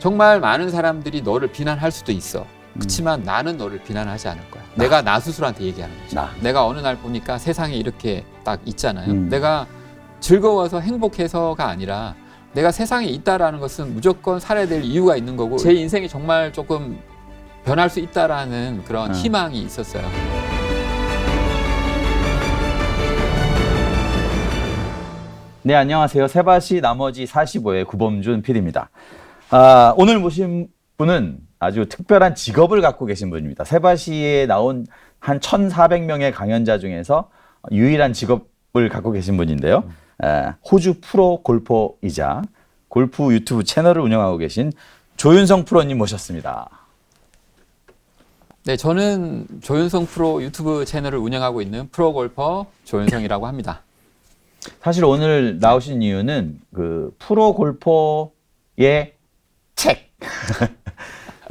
정말 많은 사람들이 너를 비난할 수도 있어. 그렇지만 나는 너를 비난하지 않을 거야. 내가 나 스스로한테 얘기하는 거죠. 내가 어느 날 보니까 세상에 이렇게 딱 있잖아요. 내가 즐거워서 행복해서가 아니라 내가 세상에 있다라는 것은 무조건 살아야 될 이유가 있는 거고 제 인생이 정말 조금 변할 수 있다라는 그런 희망이 있었어요. 네, 안녕하세요. 세바시 나머지 45의 구범준 PD입니다. 오늘 모신 분은 아주 특별한 직업을 갖고 계신 분입니다. 세바시에 나온 한 1,400명의 강연자 중에서 유일한 직업을 갖고 계신 분인데요. 호주 프로 골퍼이자 골프 유튜브 채널을 운영하고 계신 조윤성 프로님 모셨습니다. 네, 저는 조윤성 프로 유튜브 채널을 운영하고 있는 프로 골퍼 조윤성이라고 합니다. 사실 오늘 나오신 이유는 그 프로 골퍼의 책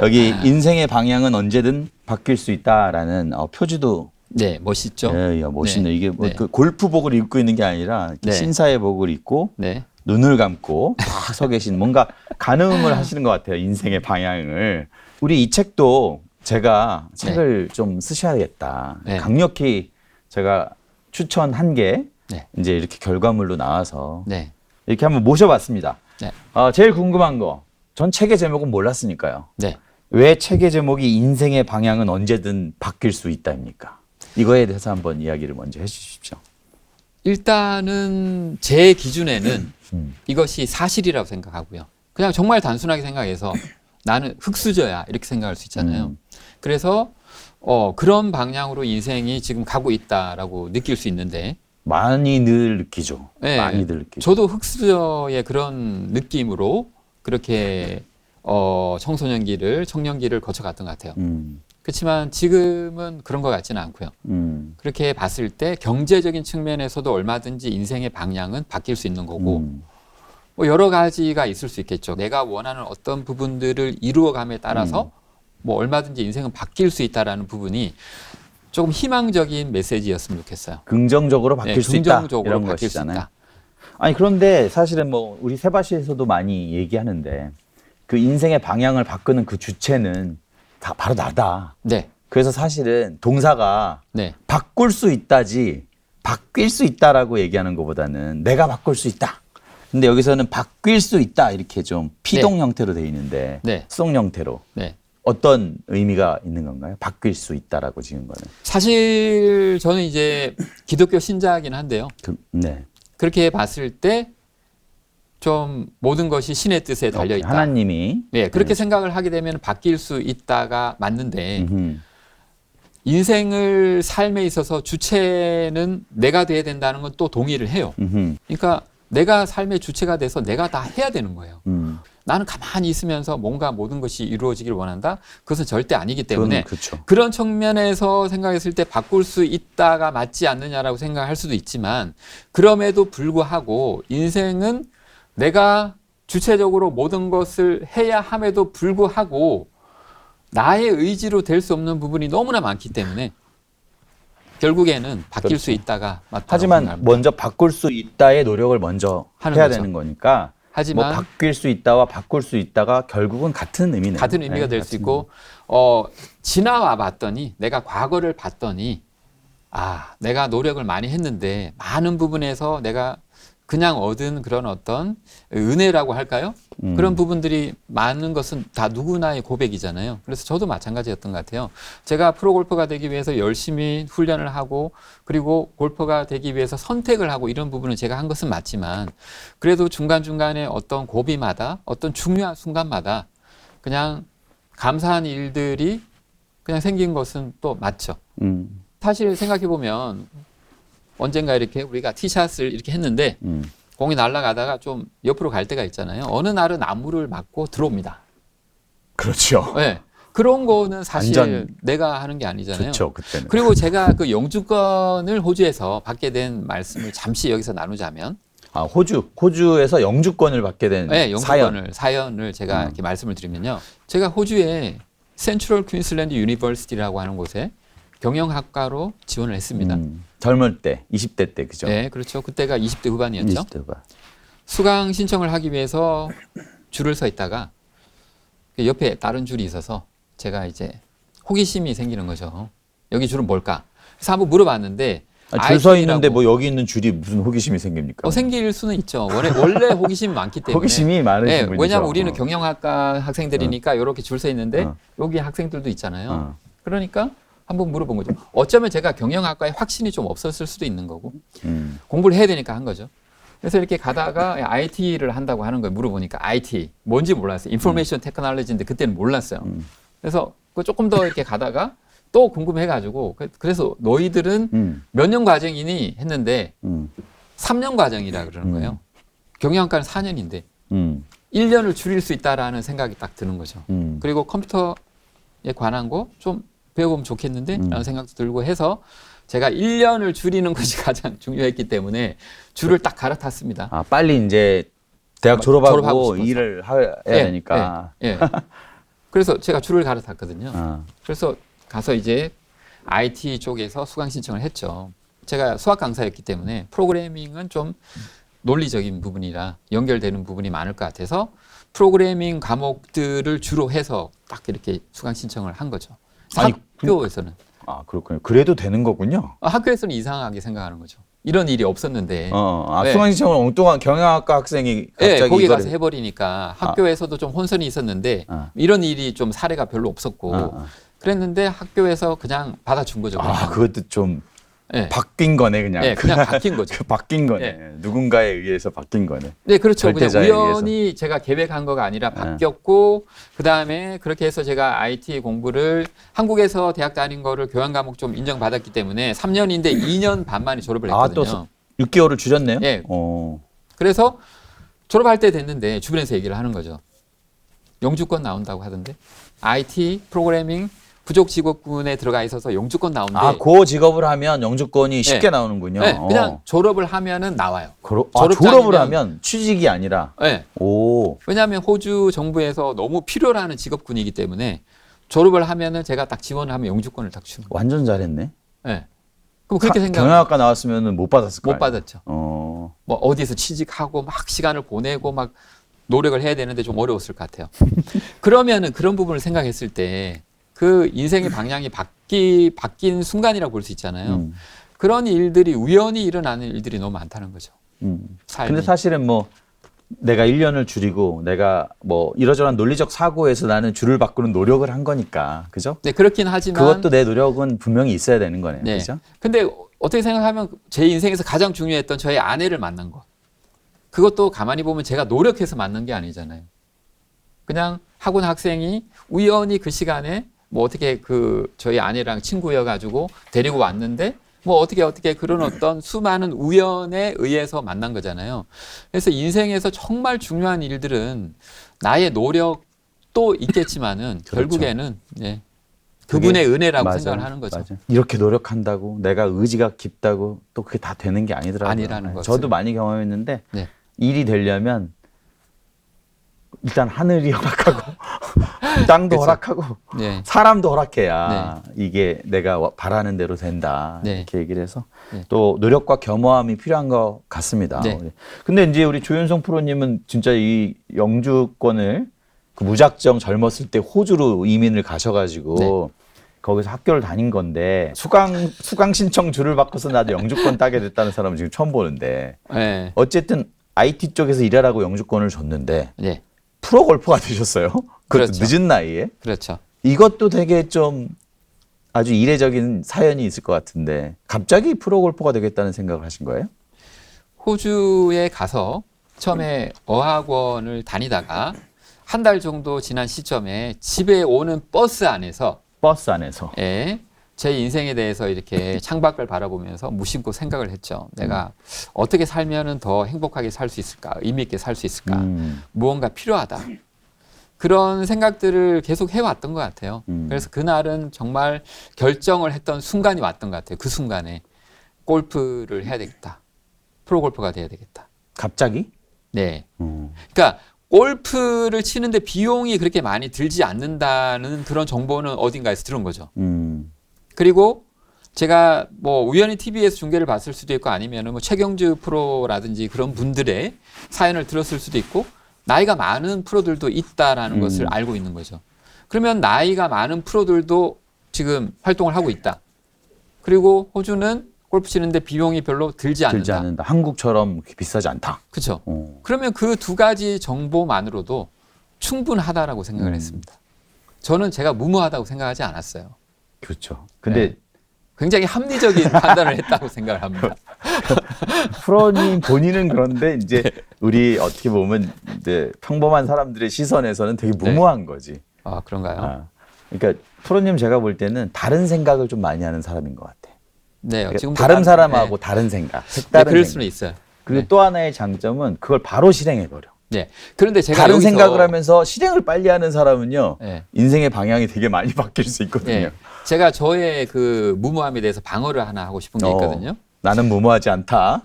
여기 인생의 방향은 언제든 바뀔 수 있다라는 표지도 네, 멋있죠. 네, 멋있네. 네. 이게 뭐 네. 그 골프복을 입고 있는 게 아니라 네. 신사의 복을 입고 네. 눈을 감고 딱 서 계신 뭔가 가늠을 하시는 것 같아요. 인생의 방향을. 우리 이 책도 제가 책을 좀 쓰셔야겠다. 네. 강력히 제가 추천한 게 네. 이제 이렇게 결과물로 나와서 네. 이렇게 한번 모셔봤습니다. 네. 제일 궁금한 거, 전 책의 제목은 몰랐으니까요. 네. 왜 책의 제목이 인생의 방향은 언제든 바뀔 수 있다입니까? 이거에 대해서 한번 이야기를 먼저 해주십시오. 일단은 제 기준에는 이것이 사실이라고 생각하고요. 그냥 정말 단순하게 생각해서 나는 흙수저야 이렇게 생각할 수 있잖아요. 그래서 그런 방향으로 인생이 지금 가고 있다라고 느낄 수 있는데 많이 늘 느끼죠. 네, 많이들 느끼죠. 저도 흙수저의 그런 느낌으로 그렇게 청년기를 거쳐갔던 것 같아요. 그렇지만 지금은 그런 것 같지는 않고요. 그렇게 봤을 때 경제적인 측면에서도 얼마든지 인생의 방향은 바뀔 수 있는 거고 뭐 여러 가지가 있을 수 있겠죠. 내가 원하는 어떤 부분들을 이루어감에 따라서 뭐 얼마든지 인생은 바뀔 수 있다라는 부분이 조금 희망적인 메시지였으면 좋겠어요. 긍정적으로 바뀔 수 있다. 긍정적으로 이런 바뀔 것이잖아요. 수 있다. 아니 그런데 사실은 뭐 우리 세바시에서도 많이 얘기하는데 그 인생의 방향을 바꾸는 그 주체는 다 바로 나다. 네. 그래서 사실은 동사가 네. 바꿀 수 있다지 바뀔 수 있다라고 얘기하는 것보다는 내가 바꿀 수 있다. 근데 여기서는 바뀔 수 있다 이렇게 좀 피동 형태로 돼 있는데 네. 수동 형태로 네. 어떤 의미가 있는 건가요? 바뀔 수 있다라고 지은 거는. 사실 저는 이제 기독교 신자이긴 한데요. 네. 그렇게 봤을 때 좀 모든 것이 신의 뜻에 달려 있다. 하나님이 네, 그렇게 생각을 하게 되면 바뀔 수 있다가 맞는데 음흠. 인생을 삶에 있어서 주체는 내가 돼야 된다는 건 또 동의를 해요. 그러니까 내가 삶의 주체가 돼서 내가 다 해야 되는 거예요. 나는 가만히 있으면서 뭔가 모든 것이 이루어지길 원한다? 그것은 절대 아니기 때문에 그렇죠. 그런 측면에서 생각했을 때 바꿀 수 있다가 맞지 않느냐라고 생각할 수도 있지만 그럼에도 불구하고 인생은 내가 주체적으로 모든 것을 해야 함에도 불구하고 나의 의지로 될 수 없는 부분이 너무나 많기 때문에 결국에는 바뀔 그렇죠. 수 있다가 맞다고 하지만 생각합니다. 먼저 바꿀 수 있다의 노력을 먼저 하는 해야 거죠. 되는 거니까 하지만 뭐 바뀔 수 있다와 바꿀 수 있다가 결국은 같은 의미네요. 같은 의미가 될 수 같은 있고 지나와 봤더니 내가 과거를 봤더니 내가 노력을 많이 했는데 많은 부분에서 내가 그냥 얻은 그런 어떤 은혜라고 할까요? 그런 부분들이 많은 것은 다 누구나의 고백이잖아요. 그래서 저도 마찬가지였던 것 같아요. 제가 프로골퍼가 되기 위해서 열심히 훈련을 하고 그리고 골퍼가 되기 위해서 선택을 하고 이런 부분은 제가 한 것은 맞지만 그래도 중간중간에 어떤 고비마다 어떤 중요한 순간마다 그냥 감사한 일들이 그냥 생긴 것은 또 맞죠. 사실 생각해보면 언젠가 이렇게 우리가 티샷을 이렇게 했는데 공이 날아가다가 좀 옆으로 갈 때가 있잖아요. 어느 날은 나무를 맞고 들어옵니다. 그렇죠. 네. 그런 거는 사실 완전 내가 하는 게 아니잖아요. 좋죠, 그때는. 그리고 제가 그 영주권을 호주에서 받게 된 말씀을 잠시 여기서 나누자면 호주에서 영주권을 받게 된 네, 사연을 제가 이렇게 말씀을 드리면요. 제가 호주에 센트럴 퀸슬랜드 유니버시티라고 하는 곳에 경영학과로 지원을 했습니다. 젊을 때, 20대 때, 그죠? 네, 그렇죠. 그때가 20대 후반이었죠. 20대 후반. 수강 신청을 하기 위해서 줄을 서 있다가 옆에 다른 줄이 있어서 제가 이제 호기심이 생기는 거죠. 여기 줄은 뭘까? 그래서 한번 물어봤는데 줄 서 있는데 IT라고. 뭐 여기 있는 줄이 무슨 호기심이 생깁니까? 생길 수는 있죠. 원래 호기심이 많기 때문에. 호기심이 많으신 네, 분이죠. 왜냐하면 우리는 경영학과 학생들이니까 이렇게 줄 서 있는데 여기 학생들도 있잖아요. 어. 그러니까 한번 물어본 거죠. 어쩌면 제가 경영학과에 확신이 좀 없었을 수도 있는 거고 공부를 해야 되니까 한 거죠. 그래서 이렇게 가다가 IT를 한다고 하는 걸 물어보니까 IT 뭔지 몰랐어요. 인포메이션 테크놀로지인데 그때는 몰랐어요. 그래서 그 조금 더 이렇게 가다가 또 궁금해가지고 그래서 너희들은 몇 년 과정이니 했는데 3년 과정이라 그러는 거예요. 경영학과는 4년인데 1년을 줄일 수 있다라는 생각이 딱 드는 거죠. 그리고 컴퓨터에 관한 거 좀 배워보면 좋겠는데 라는 생각도 들고 해서 제가 1년을 줄이는 것이 가장 중요했기 때문에 줄을 딱 갈아탔습니다. 아, 빨리 이제 대학 졸업하고 졸업하고 싶어서. 일을 해야 되니까. 예. 그래서 제가 줄을 갈아탔거든요. 아. 그래서 가서 이제 IT 쪽에서 수강 신청을 했죠. 제가 수학 강사였기 때문에 프로그래밍은 좀 논리적인 부분이라 연결되는 부분이 많을 것 같아서 프로그래밍 과목들을 주로 해서 딱 이렇게 수강 신청을 한 거죠. 아니, 학교에서는. 아, 그렇군요. 그래도 되는 거군요. 학교에서는 이상하게 생각하는 거죠. 이런 일이 없었는데. 네. 수강 신청을 엉뚱한 경영학과 학생이 갑자기 네, 거기 이거를- 가서 해버리니까 학교에서도 좀 혼선이 있었는데 아. 이런 일이 좀 사례가 별로 없었고 그랬는데 학교에서 그냥 받아준 거죠. 아, 그것도 좀 네. 바뀐 거네, 그냥. 네, 그냥 바뀐 거죠. 바뀐 거네. 네. 누군가에 의해서 바뀐 거네. 네, 그렇죠. 그냥 절대자에 우연히 제가 계획한 거가 아니라 바뀌었고 그다음에 그렇게 해서 제가 IT 공부를 한국에서 대학 다닌 거를 교양 과목 좀 인정받았기 때문에 3년인데 2년 반 만에 졸업을 아, 했거든요. 또 6개월을 줄였네요? 네. 어. 그래서 졸업할 때 됐는데 주변에서 얘기를 하는 거죠. 영주권 나온다고 하던데 IT 프로그래밍 부족 직업군에 들어가 있어서 영주권 나온대. 아, 그 직업을 하면 영주권이 쉽게 네. 나오는군요. 네, 그냥 졸업을 하면은 나와요. 졸업을 졸업장이면- 하면 취직이 아니라. 네. 오. 왜냐하면 호주 정부에서 너무 필요로 하는 직업군이기 때문에 졸업을 하면은 제가 딱 지원을 하면 영주권을 딱 주는 거예요. 완전 잘했네. 네. 그럼 그렇게 생각하면 경영학과 나왔으면 못 받았을 거예요. 못 받았죠. 어. 뭐 어디서 취직하고 막 시간을 보내고 막 노력을 해야 되는데 좀 어려웠을 것 같아요. 그러면은 그런 부분을 생각했을 때 그 인생의 방향이 바뀐 순간이라고 볼 수 있잖아요. 그런 일들이 우연히 일어나는 일들이 너무 많다는 거죠. 삶이. 근데 사실은 뭐 내가 1년을 줄이고 내가 뭐 이러저러한 논리적 사고에서 나는 줄을 바꾸는 노력을 한 거니까. 그죠? 네, 그렇긴 하지만 그것도 내 노력은 분명히 있어야 되는 거네요. 네. 그죠? 근데 어떻게 생각하면 제 인생에서 가장 중요했던 저의 아내를 만난 것. 그것도 가만히 보면 제가 노력해서 만난 게 아니잖아요. 그냥 학원 학생이 우연히 그 시간에 뭐 어떻게 저희 아내랑 친구여 가지고 데리고 왔는데 뭐 어떻게 그런 어떤 수많은 우연에 의해서 만난 거잖아요. 그래서 인생에서 정말 중요한 일들은 나의 노력도 있겠지만은 그렇죠. 결국에는 그분의 은혜라고 맞아요. 생각을 하는 거죠. 맞아요. 이렇게 노력한다고 내가 의지가 깊다고 또 그게 다 되는 게 아니더라고요. 아니라는 것을. 저도 많이 경험했는데 네. 일이 되려면 일단 하늘이 허락하고 땅도 그쵸. 허락하고 네. 사람도 허락해야 이게 내가 바라는 대로 된다. 네. 이렇게 얘기를 해서 네. 또 노력과 겸허함이 필요한 것 같습니다. 네. 근데 이제 우리 조윤성 프로님은 진짜 이 영주권을 그 무작정 젊었을 때 호주로 이민을 가셔가지고 거기서 학교를 다닌 건데 수강 신청 줄을 바꿔서 나도 영주권 따게 됐다는 사람은 지금 처음 보는데 네. 어쨌든 IT 쪽에서 일하라고 영주권을 줬는데 네. 프로 골퍼가 되셨어요. 그것도 그렇죠. 늦은 나이에. 그렇죠. 이것도 되게 좀 아주 이례적인 사연이 있을 것 같은데 갑자기 프로 골퍼가 되겠다는 생각을 하신 거예요? 호주에 가서 처음에 어학원을 다니다가 한 달 정도 지난 시점에 집에 오는 버스 안에서 버스 안에서. 제 인생에 대해서 이렇게 창밖을 바라보면서 무심코 생각을 했죠. 내가 어떻게 살면은 더 행복하게 살 수 있을까? 의미 있게 살 수 있을까? 무언가 필요하다. 그런 생각들을 계속 해왔던 것 같아요. 그래서 그날은 정말 결정을 했던 순간이 왔던 것 같아요. 그 순간에 골프를 해야 되겠다. 프로 골퍼가 돼야 되겠다. 갑자기? 네. 그러니까 골프를 치는데 비용이 그렇게 많이 들지 않는다는 그런 정보는 어딘가에서 들은 거죠. 그리고 제가 뭐 우연히 TV에서 중계를 봤을 수도 있고 아니면은 뭐 최경주 프로라든지 그런 분들의 사연을 들었을 수도 있고 나이가 많은 프로들도 있다라는 것을 알고 있는 거죠. 그러면 나이가 많은 프로들도 지금 활동을 하고 있다. 그리고 호주는 골프 치는데 비용이 별로 들지 않는다. 한국처럼 비싸지 않다. 그렇죠. 그러면 그 두 가지 정보만으로도 충분하다라고 생각을 했습니다. 저는 제가 무모하다고 생각하지 않았어요. 그렇죠. 근데 네. 굉장히 합리적인 판단을 했다고 생각을 합니다. 프로님 본인은 그런데 이제 우리 어떻게 보면 이제 평범한 사람들의 시선에서는 되게 무모한 거지. 아, 그런가요? 그러니까 프로님 제가 볼 때는 다른 생각을 좀 많이 하는 사람인 것 같아. 네, 그러니까 지금 다른 사람하고 다른 생각, 색다른 그럴 생각. 수는 있어요. 그리고 네. 또 하나의 장점은 그걸 바로 실행해버려. 네. 그런데 제가 다른 여기서 생각을 하면서 실행을 빨리 하는 사람은요, 네. 인생의 방향이 되게 많이 바뀔 수 있거든요. 네. 제가 저의 그 무모함에 대해서 방어를 하나 하고 싶은 게 있거든요. 나는 무모하지 않다.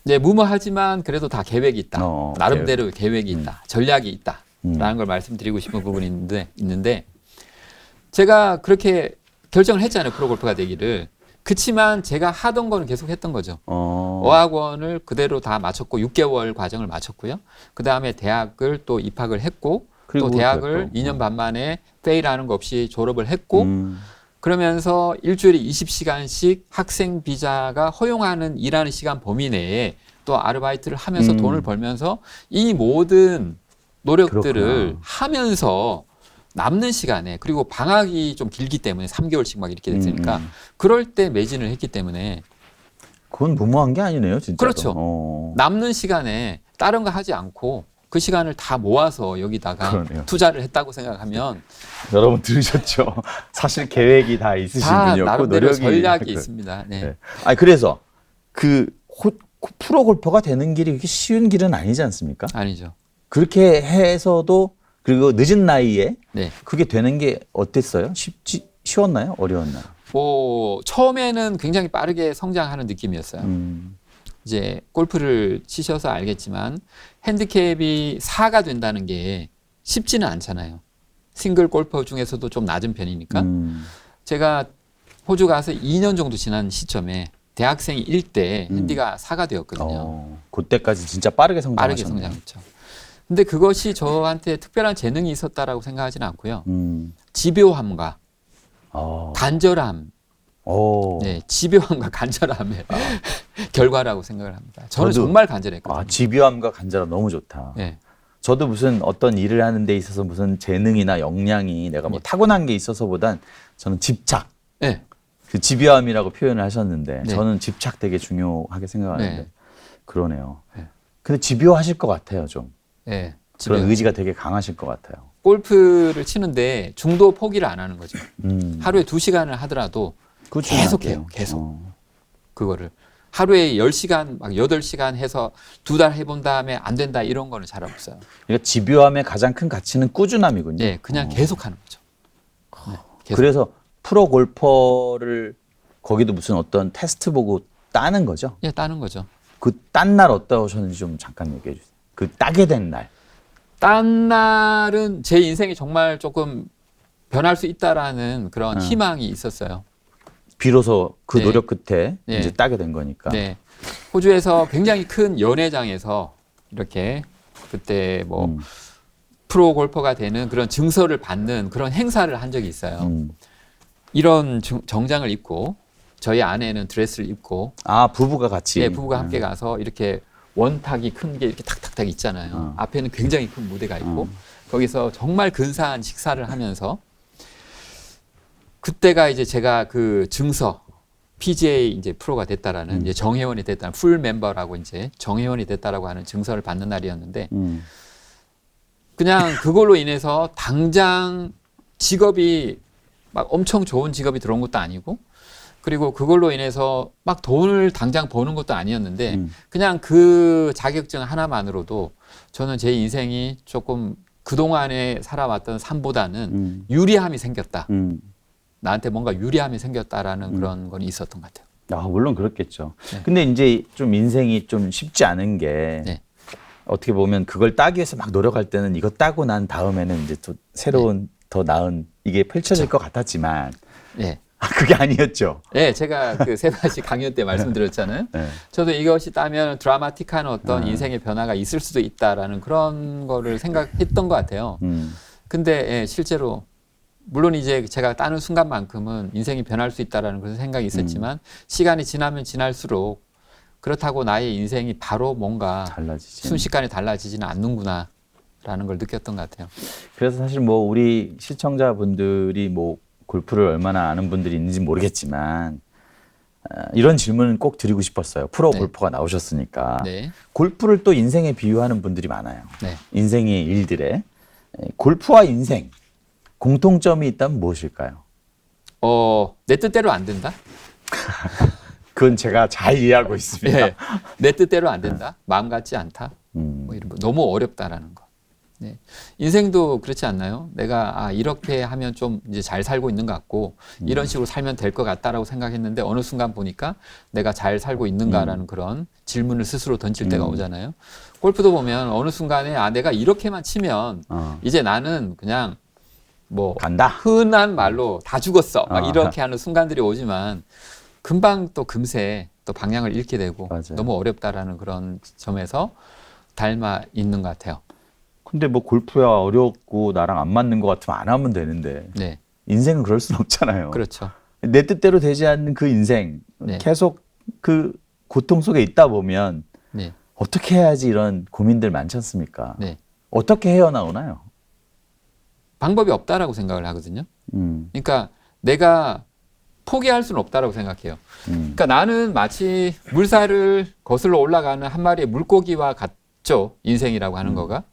네, 무모하지만 그래도 다 계획이 있다. 나름대로 계획이 있다. 전략이 있다. 라는 걸 말씀드리고 싶은 부분이 있는데 제가 그렇게 결정을 했잖아요. 프로골퍼가 되기를. 그치만 제가 하던 거는 계속 했던 거죠. 어학원을 그대로 다 마쳤고 6개월 과정을 마쳤고요. 그 다음에 대학을 또 입학을 했고 또 대학을 2년 반 만에 페일하는 거 없이 졸업을 했고 그러면서 일주일에 20시간씩 학생 비자가 허용하는 일하는 시간 범위 내에 또 아르바이트를 하면서 돈을 벌면서 이 모든 노력들을 그렇구나. 하면서 남는 시간에 그리고 방학이 좀 길기 때문에 3개월씩 막 이렇게 됐으니까 그럴 때 매진을 했기 때문에 그건 무모한 게 아니네요, 진짜. 그렇죠. 남는 시간에 다른 거 하지 않고 그 시간을 다 모아서 여기다가 그러네요. 투자를 했다고 생각하면 여러분 들으셨죠? 사실 계획이 다 있으신 다 분이었고 나름대로 노력이 전략이 있습니다. 네. 네. 아니 그래서 그 프로 골퍼가 되는 길이 그렇게 쉬운 길은 아니지 않습니까? 아니죠. 그렇게 해서도 그리고 늦은 나이에 네. 그게 되는 게 어땠어요? 쉬웠나요? 어려웠나요? 뭐 처음에는 굉장히 빠르게 성장하는 느낌이었어요. 이제 골프를 치셔서 알겠지만 핸디캡이 4가 된다는 게 쉽지는 않잖아요. 싱글 골퍼 중에서도 좀 낮은 편이니까. 제가 호주 가서 2년 정도 지난 시점에 대학생일 때 핸디가 4가 되었거든요. 그때까지 진짜 빠르게 빠르게 성장하셨네요. 성장했죠. 근데 그것이 저한테 특별한 재능이 있었다라고 생각하지는 않고요. 집요함과 간절함, 네, 집요함과 간절함의 결과라고 생각을 합니다. 저는 저도- 정말 간절했거든요. 집요함과 간절함 너무 좋다. 네. 저도 무슨 어떤 일을 하는 데 있어서 무슨 재능이나 역량이 내가 뭐 타고난 게 있어서보단 저는 집착, 네. 그 집요함이라고 표현을 하셨는데 네. 저는 집착 되게 중요하게 생각하는데 네. 그러네요. 네. 근데 집요하실 것 같아요, 좀. 네. 그런 집요. 의지가 되게 강하실 것 같아요. 골프를 치는데 중도 포기를 안 하는 거죠. 음. 하루에 2시간을 하더라도 그거 계속해요. 중요하게요. 계속. 그거를. 하루에 10시간, 막 8시간 해서 2달 해본 다음에 안 된다 이런 거는 잘 없어요. 그러니까 집요함의 가장 큰 가치는 꾸준함이군요. 네, 그냥 계속 하는 거죠. 네, 계속. 그래서 프로 골퍼를 거기도 무슨 어떤 테스트 보고 따는 거죠? 예, 따는 거죠. 그 딴 날 어떠셨는지 좀 잠깐 얘기해 주세요. 그 따게 된 날. 딴 날은 제 인생이 정말 조금 변할 수 있다라는 그런 희망이 있었어요. 비로소 그 네. 노력 끝에 네. 이제 따게 된 거니까. 네. 호주에서 굉장히 큰 연회장에서 이렇게 그때 뭐 프로 골퍼가 되는 그런 증서를 받는 그런 행사를 한 적이 있어요. 이런 정장을 입고 저희 아내는 드레스를 입고 부부가 같이. 네, 부부가 함께 가서 이렇게 원탁이 큰 게 이렇게 탁탁탁 있잖아요. 앞에는 굉장히 큰 무대가 있고 거기서 정말 근사한 식사를 하면서 그때가 이제 제가 그 증서 PGA 이제 프로가 됐다라는 이제 정회원이 됐다는 풀 멤버라고 이제 정회원이 됐다라고 하는 증서를 받는 날이었는데 그냥 그걸로 인해서 당장 직업이 막 엄청 좋은 직업이 들어온 것도 아니고 그리고 그걸로 인해서 막 돈을 당장 버는 것도 아니었는데 그냥 그 자격증 하나만으로도 저는 제 인생이 조금 그동안에 살아왔던 삶보다는 유리함이 생겼다. 나한테 뭔가 유리함이 생겼다라는 그런 건 있었던 것 같아요. 물론 그렇겠죠. 네. 근데 이제 좀 인생이 좀 쉽지 않은 게 네. 어떻게 보면 그걸 따기 위해서 막 노력할 때는 이거 따고 난 다음에는 이제 또 새로운 더 나은 이게 펼쳐질 것 같았지만 네. 그게 아니었죠. 네, 제가 그 세바시 강연 때 말씀드렸잖아요. 네. 저도 이것이 따면 드라마틱한 어떤 인생의 변화가 있을 수도 있다라는 그런 거를 생각했던 것 같아요. 근데 예, 실제로 물론 이제 제가 따는 순간만큼은 인생이 변할 수 있다라는 그런 생각이 있었지만 시간이 지나면 지날수록 그렇다고 나의 인생이 바로 뭔가 달라지지. 순식간에 달라지지는 않는구나라는 걸 느꼈던 것 같아요. 그래서 사실 뭐 우리 시청자분들이 뭐 골프를 얼마나 아는 분들이 있는지 모르겠지만 이런 질문은 꼭 드리고 싶었어요. 프로 네. 골퍼가 나오셨으니까. 네, 골프를 또 인생에 비유하는 분들이 많아요. 네. 인생의 일들에. 골프와 인생 공통점이 있다면 무엇일까요? 내 뜻대로 안 된다. 그건 제가 잘 이해하고 있습니다. 네, 내 뜻대로 안 된다. 마음 같지 않다. 음. 뭐 이런 거. 너무 어렵다라는 거. 네. 인생도 그렇지 않나요? 내가 이렇게 하면 좀 이제 잘 살고 있는 것 같고 이런 식으로 살면 될 것 같다라고 생각했는데 어느 순간 보니까 내가 잘 살고 있는가라는 그런 질문을 스스로 던질 때가 오잖아요. 골프도 보면 어느 순간에 내가 이렇게만 치면 이제 나는 그냥 뭐 간다. 흔한 말로 다 죽었어. 막 아. 이렇게 하는 순간들이 오지만 금방 또 금세 또 방향을 잃게 되고 맞아요. 너무 어렵다라는 그런 점에서 닮아 있는 것 같아요. 근데 뭐 골프야 어렵고 나랑 안 맞는 것 같으면 안 하면 되는데 네, 인생은 그럴 수는 없잖아요. 그렇죠. 내 뜻대로 되지 않는 그 인생 네. 계속 그 고통 속에 있다 보면 네, 어떻게 해야지 이런 고민들 많지 않습니까? 네. 어떻게 헤어나오나요? 방법이 없다라고 생각을 하거든요. 음, 그러니까 내가 포기할 수는 없다라고 생각해요. 그러니까 나는 마치 물살을 거슬러 올라가는 한 마리의 물고기와 같죠. 인생이라고 하는 거가.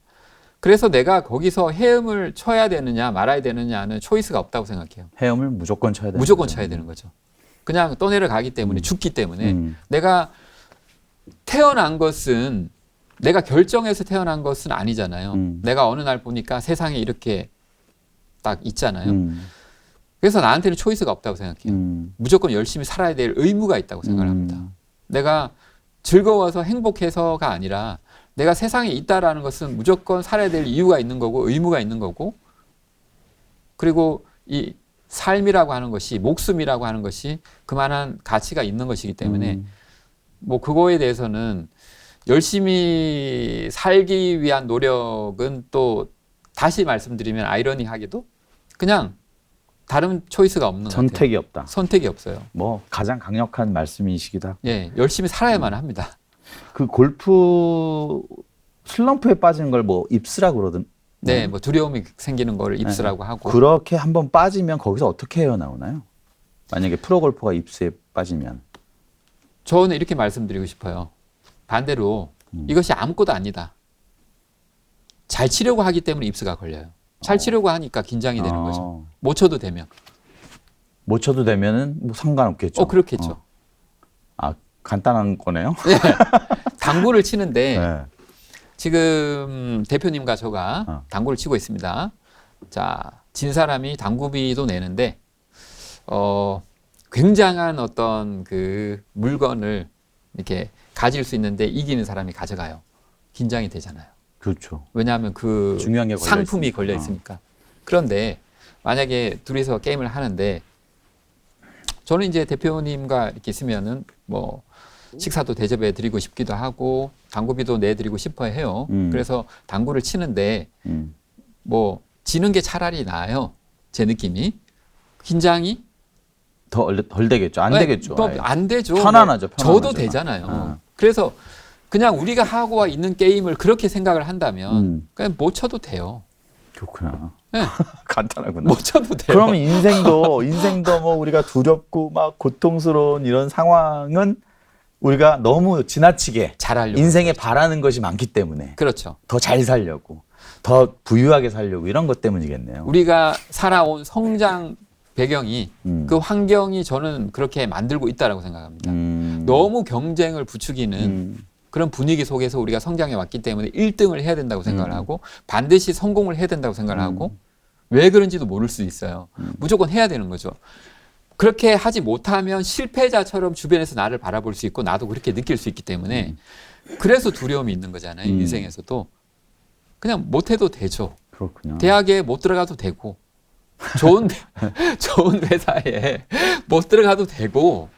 그래서 내가 거기서 헤엄을 쳐야 되느냐 말아야 되느냐는 초이스가 없다고 생각해요. 헤엄을 무조건 쳐야 되는 무조건 거죠. 쳐야 되는 거죠. 그냥 떠내려가기 때문에 죽기 때문에 내가 태어난 것은 내가 결정해서 태어난 것은 아니잖아요. 내가 어느 날 보니까 세상에 이렇게 딱 있잖아요. 그래서 나한테는 초이스가 없다고 생각해요. 무조건 열심히 살아야 될 의무가 있다고 생각을 합니다. 내가 즐거워서 행복해서가 아니라 내가 세상에 있다라는 것은 무조건 살아야 될 이유가 있는 거고 의무가 있는 거고 그리고 이 삶이라고 하는 것이 목숨이라고 하는 것이 그만한 가치가 있는 것이기 때문에 뭐 그거에 대해서는 열심히 살기 위한 노력은 또 다시 말씀드리면 아이러니하게도 그냥 다른 초이스가 없는 것 같아요. 선택이 없다. 선택이 없어요. 뭐 가장 강력한 말씀이시기도 하고. 예, 열심히 살아야만 합니다. 그 골프 슬럼프에 빠지는 걸 뭐 입스라고 그러든. 네, 뭐 두려움이 생기는 거를 입스라고 하고. 그렇게 한번 빠지면 거기서 어떻게 헤어나오나요? 만약에 프로 골퍼가 입스에 빠지면. 저는 이렇게 말씀드리고 싶어요. 반대로 이것이 아무것도 아니다. 잘 치려고 하기 때문에 입스가 걸려요. 잘 치려고 하니까 긴장이 되는 거죠. 못 쳐도 되면. 못 쳐도 되면은 뭐 상관없겠죠. 그렇겠죠. 간단한 거네요. 네. 당구를 치는데 네. 지금 대표님과 저가 어. 당구를 치고 있습니다. 자, 진 사람이 당구비도 내는데 굉장한 어떤 그 물건을 이렇게 가질 수 있는데 이기는 사람이 가져가요. 긴장이 되잖아요. 그렇죠. 왜냐하면 그 중요한 게 걸려 상품이 있으니까. 걸려 있으니까. 그런데 만약에 둘이서 게임을 하는데 저는 이제 대표님과 이렇게 있으면은 뭐 식사도 대접해 드리고 싶기도 하고 당구비도 내드리고 싶어 해요. 그래서 당구를 치는데 뭐 지는 게 차라리 나아요. 제 느낌이. 긴장이 덜 되겠죠. 안 되겠죠. 또 아예. 안 되죠. 편안하죠. 저도 편안하죠. 되잖아요. 그래서 그냥 우리가 하고 있는 게임을 그렇게 생각을 한다면 그냥 못 쳐도 돼요. 그렇구나. 네. 간단하구나. 못 쳐도 돼요. 그러면 인생도 뭐 우리가 두렵고 막 고통스러운 이런 상황은 우리가 너무 지나치게 잘하려고. 인생에 바라는 것이 많기 때문에 그렇죠. 더 잘 살려고 더 부유하게 살려고 이런 것 때문이겠네요. 우리가 살아온 성장 배경이 그 환경이 저는 그렇게 만들고 있다라고 생각합니다. 너무 경쟁을 부추기는 그런 분위기 속에서 우리가 성장해 왔기 때문에 1등을 해야 된다고 생각을 하고 반드시 성공을 해야 된다고 생각을 하고 왜 그런지도 모를 수 있어요. 무조건 해야 되는 거죠. 그렇게 하지 못하면 실패자처럼 주변에서 나를 바라볼 수 있고 나도 그렇게 느낄 수 있기 때문에 그래서 두려움이 있는 거잖아요. 인생에서도. 그냥 못해도 되죠. 그렇군요. 대학에 못 들어가도 되고 좋은 좋은 회사에 못 들어가도 되고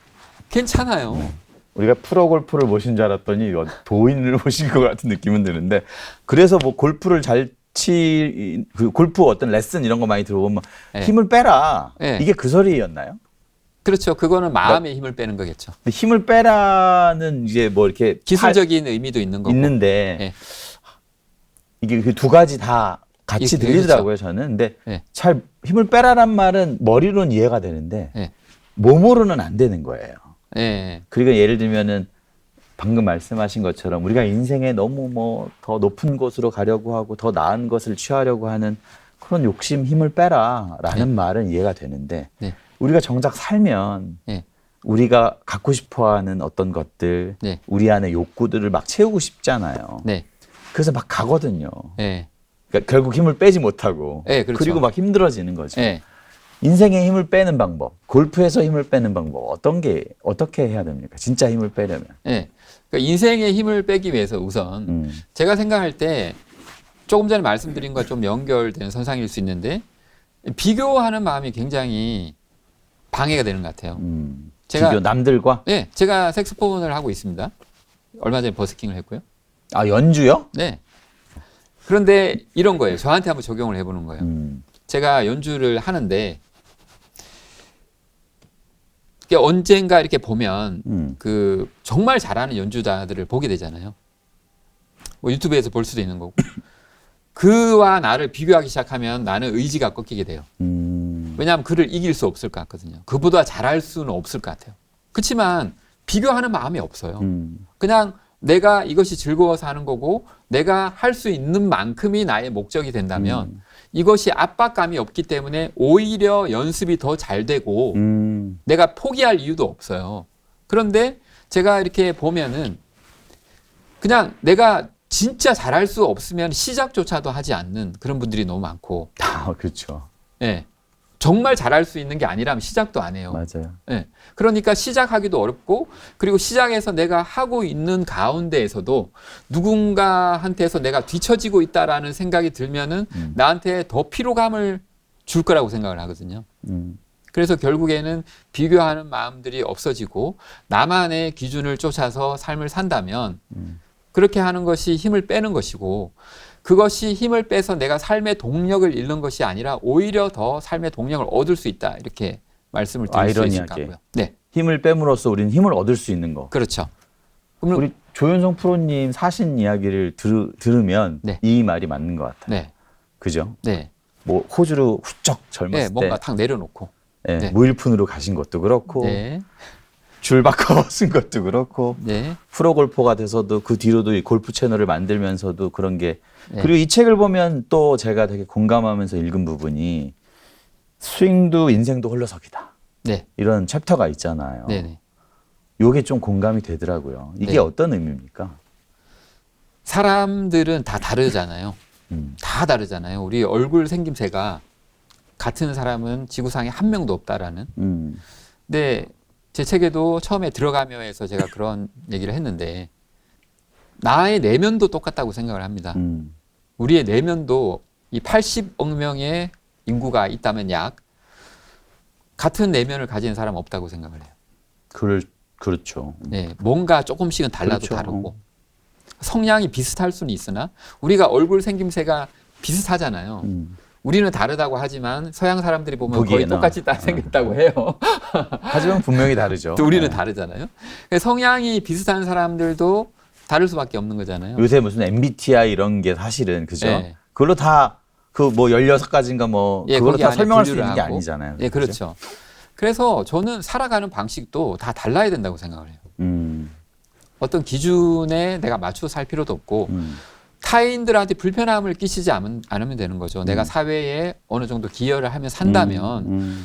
괜찮아요. 우리가 프로골프를 모신 줄 알았더니 도인을 모신 것 같은 느낌은 드는데 그래서 뭐 골프를 그 골프 어떤 레슨 이런 거 많이 들어보면 네. 힘을 빼라. 네. 이게 그 소리였나요? 그렇죠. 그거는 마음의 힘을 빼는 거겠죠. 근데 힘을 빼라는 이제 뭐 이렇게 기술적인 의미도 있는 거고. 있는데 네. 이게 그 두 가지 다 같이 들리더라고요, 저는. 근데 네. 잘 힘을 빼라란 말은 머리로는 이해가 되는데 네. 몸으로는 안 되는 거예요. 네. 그리고 예를 들면은 방금 말씀하신 것처럼 우리가 인생에 너무 뭐 더 높은 곳으로 가려고 하고 더 나은 것을 취하려고 하는 그런 욕심 힘을 빼라라는 네. 말은 이해가 되는데 네. 우리가 정작 살면 네. 우리가 갖고 싶어하는 어떤 것들 네. 우리 안에 욕구들을 막 채우고 싶잖아요. 네. 그래서 막 가거든요. 네. 그러니까 결국 힘을 빼지 못하고 네, 그렇죠. 그리고 막 힘들어지는 거죠. 네. 인생의 힘을 빼는 방법, 골프에서 힘을 빼는 방법 어떻게 해야 됩니까? 진짜 힘을 빼려면. 네. 그러니까 인생의 힘을 빼기 위해서 우선 제가 생각할 때 조금 전에 말씀드린 것과 좀 연결되는 선상일 수 있는데 비교하는 마음이 굉장히 방해가 되는 것 같아요. 비교 남들과? 네, 제가 색소폰을 하고 있습니다. 얼마 전에 버스킹을 했고요. 아, 연주요? 네. 그런데 이런 거예요. 저한테 한번 적용을 해보는 거예요. 제가 연주를 하는데 이게 언젠가 이렇게 보면 그 정말 잘하는 연주자들을 보게 되잖아요. 뭐 유튜브에서 볼 수도 있는 거고. 그와 나를 비교하기 시작하면 나는 의지가 꺾이게 돼요. 왜냐하면 그를 이길 수 없을 것 같거든요. 그보다 잘할 수는 없을 것 같아요. 그렇지만 비교하는 마음이 없어요. 그냥 내가 이것이 즐거워서 하는 거고 내가 할 수 있는 만큼이 나의 목적이 된다면 이것이 압박감이 없기 때문에 오히려 연습이 더 잘 되고 내가 포기할 이유도 없어요. 그런데 제가 이렇게 보면은 그냥 내가 진짜 잘할 수 없으면 시작조차도 하지 않는 그런 분들이 너무 많고. 아, 그렇죠. 네. 정말 잘할 수 있는 게 아니라면 시작도 안 해요. 맞아요. 네. 그러니까 시작하기도 어렵고 그리고 시작해서 내가 하고 있는 가운데에서도 누군가한테서 내가 뒤처지고 있다라는 생각이 들면은 나한테 더 피로감을 줄 거라고 생각을 하거든요. 그래서 결국에는 비교하는 마음들이 없어지고 나만의 기준을 쫓아서 삶을 산다면 그렇게 하는 것이 힘을 빼는 것이고 그것이 힘을 빼서 내가 삶의 동력을 잃는 것이 아니라 오히려 더 삶의 동력을 얻을 수 있다. 이렇게 말씀을 드릴 수 있을 것 같고요. 네. 힘을 빼므로써 우리는 힘을 얻을 수 있는 거. 그렇죠. 우리 조윤성 프로님 사신 이야기를 들으면 네. 이 말이 맞는 것 같아요. 네. 그죠? 네. 뭐 호주로 훌쩍 젊었을 네. 때 뭔가 탁 내려놓고. 네, 네. 무일푼으로 가신 것도 그렇고 네. 줄 바꿔 쓴 것도 그렇고 네. 프로골퍼가 돼서도 그 뒤로도 이 골프 채널을 만들면서도 그런 게 네. 그리고 이 책을 보면 또 제가 되게 공감하면서 읽은 부분이 스윙도 인생도 홀로서기다. 네. 이런 챕터가 있잖아요. 네네. 요게 좀 공감이 되더라고요. 이게 네. 어떤 의미입니까? 사람들은 다 다르잖아요. 음. 다 다르잖아요. 우리 얼굴 생김새가 같은 사람은 지구상에 한 명도 없다라는. 근데 제 책에도 처음에 들어가며에서 제가 그런 얘기를 했는데 나의 내면도 똑같다고 생각을 합니다. 우리의 내면도 이 80억 명의 인구가 있다면 약 같은 내면을 가진 사람 없다고 생각을 해요. 그렇죠. 네, 뭔가 조금씩은 달라도 그렇죠. 다르고 성향이 비슷할 수는 있으나 우리가 얼굴 생김새가 비슷하잖아요. 우리는 다르다고 하지만 서양 사람들이 보면 거의 보기에는. 똑같이 다 생겼다고 해요. 하지만 분명히 다르죠. 또 우리는 네. 다르잖아요. 성향이 비슷한 사람들도 다를 수밖에 없는 거잖아요. 요새 무슨 MBTI 이런 게 사실은 그죠? 네. 그걸로 다 그 뭐 16가지인가 뭐 예, 그걸로 거기 다 안에 설명할 수 분류를 있는 게 하고. 아니잖아요. 예, 그렇죠. 그래서 저는 살아가는 방식도 다 달라야 된다고 생각을 해요. 어떤 기준에 내가 맞춰 살 필요도 없고 타인들한테 불편함을 끼치지 않으면 되는 거죠. 내가 사회에 어느 정도 기여를 하며 산다면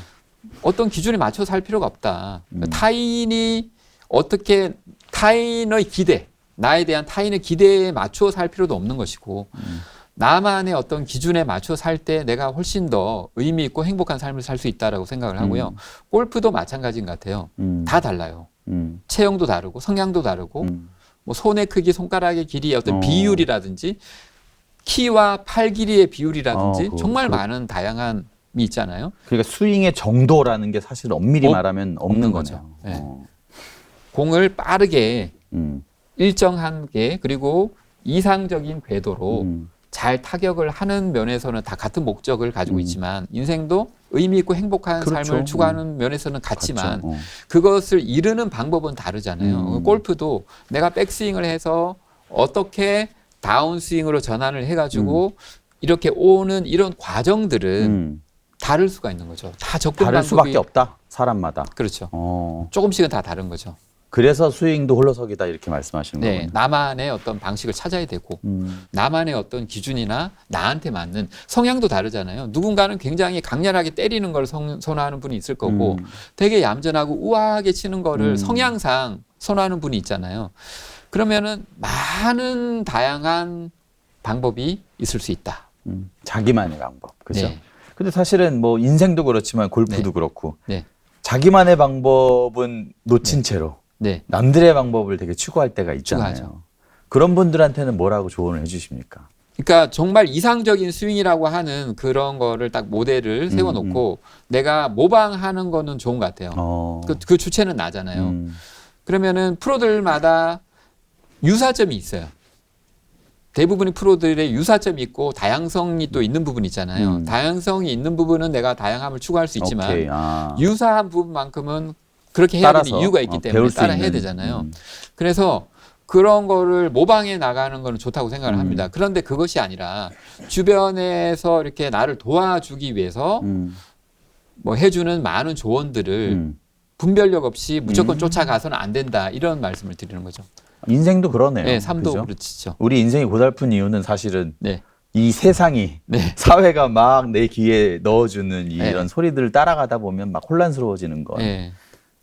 어떤 기준에 맞춰 살 필요가 없다. 타인이 어떻게 타인의 기대, 나에 대한 타인의 기대에 맞춰 살 필요도 없는 것이고 나만의 어떤 기준에 맞춰 살 때 내가 훨씬 더 의미 있고 행복한 삶을 살 수 있다라고 생각을 하고요. 골프도 마찬가지인 것 같아요. 다 달라요. 체형도 다르고 성향도 다르고 뭐 손의 크기, 손가락의 길이의 어떤 비율이라든지 키와 팔 길이의 비율이라든지 정말 많은 다양한 있잖아요. 그러니까 스윙의 정도라는 게 사실 엄밀히 없- 말하면 없는 거죠. 거죠. 네. 공을 빠르게 일정한 게 그리고 이상적인 궤도로 잘 타격을 하는 면에서는 다 같은 목적을 가지고 있지만 인생도 의미 있고 행복한 그렇죠. 삶을 추구하는 면에서는 같지만 같죠. 그것을 이루는 방법은 다르잖아요. 음. 골프도 내가 백스윙을 해서 어떻게 다운스윙으로 전환을 해가지고 이렇게 오는 이런 과정들은 다를 수가 있는 거죠. 다 접근 다를 방법이 수밖에 없다. 사람마다. 그렇죠. 어. 조금씩은 다 다른 거죠. 그래서 스윙도 홀로서기다 이렇게 말씀하시는 네, 거군요. 나만의 어떤 방식을 찾아야 되고 나만의 어떤 기준이나 나한테 맞는 성향도 다르잖아요. 누군가는 굉장히 강렬하게 때리는 걸 선호하는 분이 있을 거고 되게 얌전하고 우아하게 치는 거를 성향상 선호하는 분이 있잖아요. 그러면은 많은 다양한 방법이 있을 수 있다. 자기만의 방법. 그죠? 네. 근데 사실은 뭐 인생도 그렇지만 골프도 네. 그렇고 네, 자기만의 방법은 놓친 채로 네. 남들의 방법을 되게 추구할 때가 있잖아요. 추구하죠. 그런 분들한테는 뭐라고 조언을 해주십니까? 그러니까 정말 이상적인 스윙이라고 하는 그런 거를 딱 모델을 세워놓고 내가 모방하는 거는 좋은 것 같아요. 그 주체는 나잖아요. 그러면은 프로들마다 유사점이 있어요. 대부분의 프로들의 유사점이 있고 다양성이 또 있는 부분이 있잖아요. 다양성이 있는 부분은 내가 다양함을 추구할 수 있지만 오케이. 유사한 부분만큼은 그렇게 해야 되는 이유가 있기 때문에 배울 수 따라 해야 있는. 되잖아요. 그래서 그런 거를 모방해 나가는 거는 좋다고 생각을 합니다. 그런데 그것이 아니라 주변에서 이렇게 나를 도와주기 위해서 뭐 해주는 많은 조언들을 분별력 없이 무조건 쫓아가서는 안 된다. 이런 말씀을 드리는 거죠. 인생도 그러네요. 네, 삶도 그죠? 그렇죠. 우리 인생이 고달픈 이유는 사실은 네. 이 세상이 네. 사회가 막 내 귀에 넣어주는 이런 네. 소리들을 따라가다 보면 막 혼란스러워지는 건 네.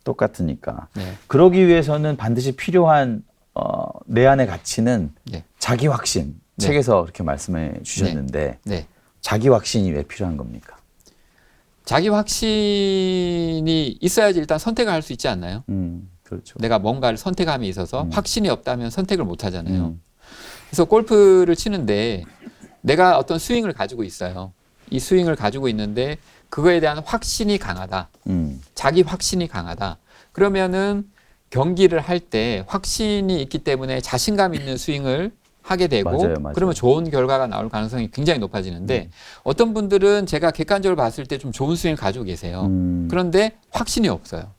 똑같으니까. 네. 그러기 위해서는 반드시 필요한 내 안의 가치는 네. 자기 확신. 네. 책에서 그렇게 말씀해 주셨는데 네. 자기 확신이 왜 필요한 겁니까? 자기 확신이 있어야지 일단 선택을 할 수 있지 않나요? 그렇죠. 내가 뭔가를 선택함에 있어서 확신이 없다면 선택을 못 하잖아요. 그래서 골프를 치는데 내가 어떤 스윙을 가지고 있어요. 이 스윙을 가지고 있는데 그거에 대한 확신이 강하다. 자기 확신이 강하다. 그러면은 경기를 할 때 확신이 있기 때문에 자신감 있는 스윙을 하게 되고 맞아요. 그러면 좋은 결과가 나올 가능성이 굉장히 높아지는데 어떤 분들은 제가 객관적으로 봤을 때 좀 좋은 스윙을 가지고 계세요. 그런데 확신이 없어요.